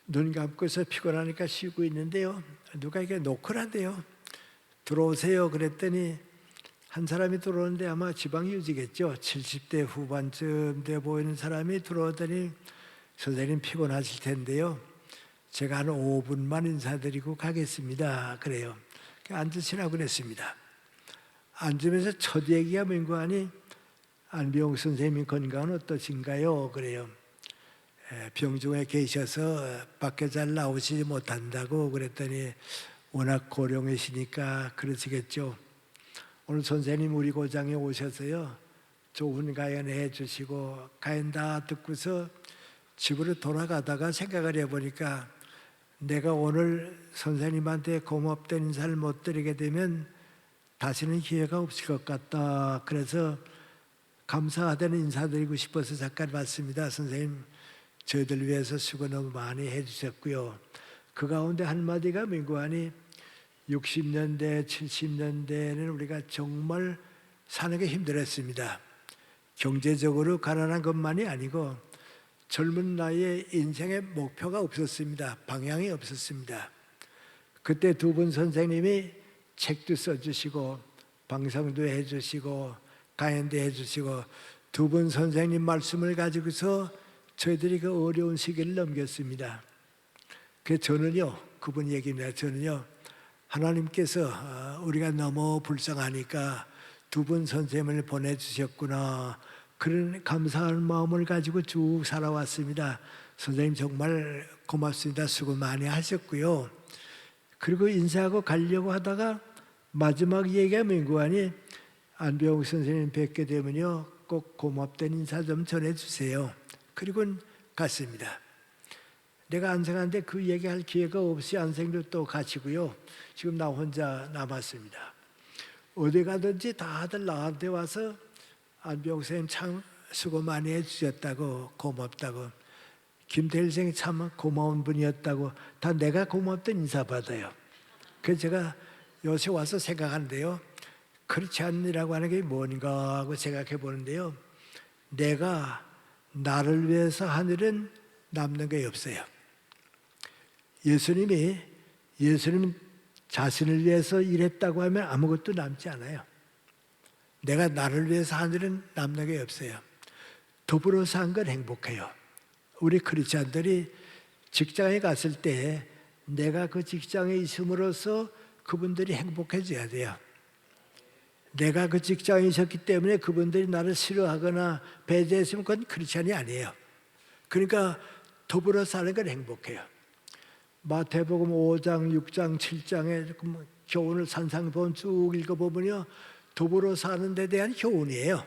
[SPEAKER 1] 눈 감고서 피곤하니까 쉬고 있는데요. 누가 이렇게 노크라대요. 들어오세요. 그랬더니 한 사람이 들어오는데 아마 지방유지겠죠. 70대 후반쯤 돼 보이는 사람이 들어오더니 선생님 피곤하실 텐데요. 제가 한 5분만 인사드리고 가겠습니다. 그래요. 앉으시라고 그랬습니다. 앉으면서 첫 얘기가 뭔고 하니 안병 선생님 건강은 어떠신가요? 그래요. 병중에 계셔서 밖에 잘 나오시지 못한다고 그랬더니 워낙 고령이시니까 그러시겠죠. 오늘 선생님 우리 고장에 오셔서요. 좋은 가연 해주시고 가연 다 듣고서 집으로 돌아가다가 생각을 해보니까 내가 오늘 선생님한테 고맙다는 인사를 못 드리게 되면 다시는 기회가 없을 것 같다. 그래서 감사하다는 인사드리고 싶어서 잠깐 왔습니다. 선생님 저희들 위해서 수고 너무 많이 해주셨고요. 그 가운데 한마디가 뭔고 하니 60년대, 70년대에는 우리가 정말 사는 게 힘들었습니다. 경제적으로 가난한 것만이 아니고 젊은 나이에 인생의 목표가 없었습니다. 방향이 없었습니다. 그때 두 분 선생님이 책도 써주시고 방송도 해주시고 강연도 해주시고 두 분 선생님 말씀을 가지고서 저희들이 그 어려운 시기를 넘겼습니다. 그 저는요, 그분 얘기입니다. 저는요, 하나님께서 우리가 너무 불쌍하니까 두 분 선생님을 보내주셨구나. 그런 감사한 마음을 가지고 쭉 살아왔습니다. 선생님 정말 고맙습니다. 수고 많이 하셨고요. 그리고 인사하고 가려고 하다가 마지막 얘기가 뭔고 하니 안병욱 선생님 뵙게 되면요 꼭 고맙다는 인사 좀 전해주세요. 그리고 갔습니다. 내가 안생한데 그 얘기할 기회가 없이 안생도 또 가시고요. 지금 나 혼자 남았습니다. 어디 가든지 다들 나한테 와서 안병욱 선생님 참 수고 많이 해주셨다고 고맙다고 김태일 선생님 참 고마운 분이었다고 다 내가 고맙다는 인사 받아요. 그래서 제가 요새 와서 생각하는데요. 크리스찬이라고 하는 게 뭔가 하고 생각해 보는데요. 내가 나를 위해서 한 일은 남는 게 없어요. 예수님 자신을 위해서 일했다고 하면 아무것도 남지 않아요. 내가 나를 위해서 한 일은 남는 게 없어요. 더불어 산 건 행복해요. 우리 크리스찬들이 직장에 갔을 때 내가 그 직장에 있음으로써 그분들이 행복해져야 돼요. 내가 그 직장에 있었기 때문에 그분들이 나를 싫어하거나 배제했으면 그건 크리스찬이 아니에요. 그러니까 더불어 사는 건 행복해요. 마태복음 5장, 6장, 7장에 교훈을 산상보험 쭉 읽어보면요. 더불어 사는 데 대한 교훈이에요.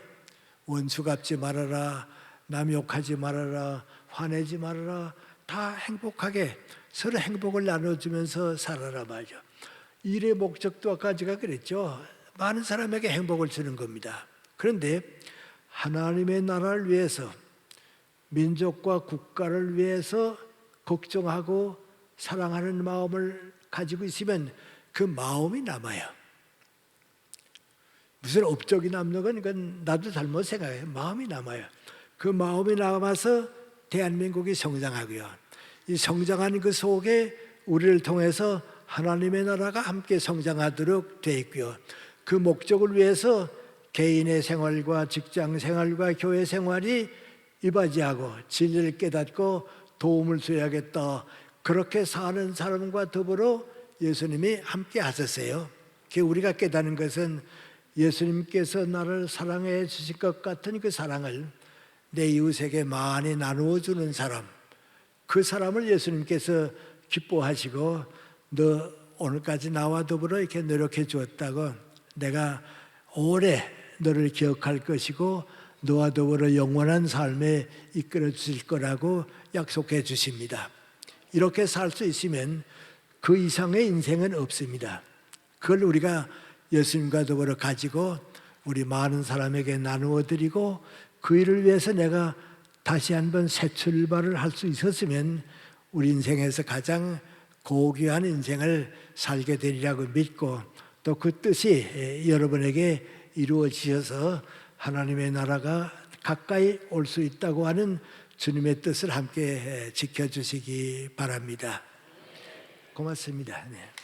[SPEAKER 1] 원수 갚지 말아라, 남 욕하지 말아라, 화내지 말아라. 다 행복하게 서로 행복을 나눠주면서 살아라 말이죠. 일의 목적도 아까 제가 그랬죠. 많은 사람에게 행복을 주는 겁니다. 그런데 하나님의 나라를 위해서 민족과 국가를 위해서 걱정하고 사랑하는 마음을 가지고 있으면 그 마음이 남아요. 무슨 업적이 남는 건 이건 나도 잘못 생각해요. 마음이 남아요. 그 마음이 남아서 대한민국이 성장하고요. 이 성장하는 그 속에 우리를 통해서 하나님의 나라가 함께 성장하도록 되어 있고요. 그 목적을 위해서 개인의 생활과 직장 생활과 교회 생활이 이바지하고 진리를 깨닫고 도움을 줘야겠다. 그렇게 사는 사람과 더불어 예수님이 함께 하셨어요. 우리가 깨닫는 것은 예수님께서 나를 사랑해 주실 것 같은 그 사랑을 내 이웃에게 많이 나누어 주는 사람, 그 사람을 예수님께서 기뻐하시고 너 오늘까지 나와 더불어 이렇게 노력해 주었다고 내가 오래 너를 기억할 것이고 너와 더불어 영원한 삶에 이끌어 주실 거라고 약속해 주십니다. 이렇게 살 수 있으면 그 이상의 인생은 없습니다. 그걸 우리가 예수님과 더불어 가지고 우리 많은 사람에게 나누어 드리고 그 일을 위해서 내가 다시 한번 새 출발을 할 수 있었으면 우리 인생에서 가장 고귀한 인생을 살게 되리라고 믿고 또 그 뜻이 여러분에게 이루어지셔서 하나님의 나라가 가까이 올 수 있다고 하는 주님의 뜻을 함께 지켜주시기 바랍니다. 고맙습니다. 네.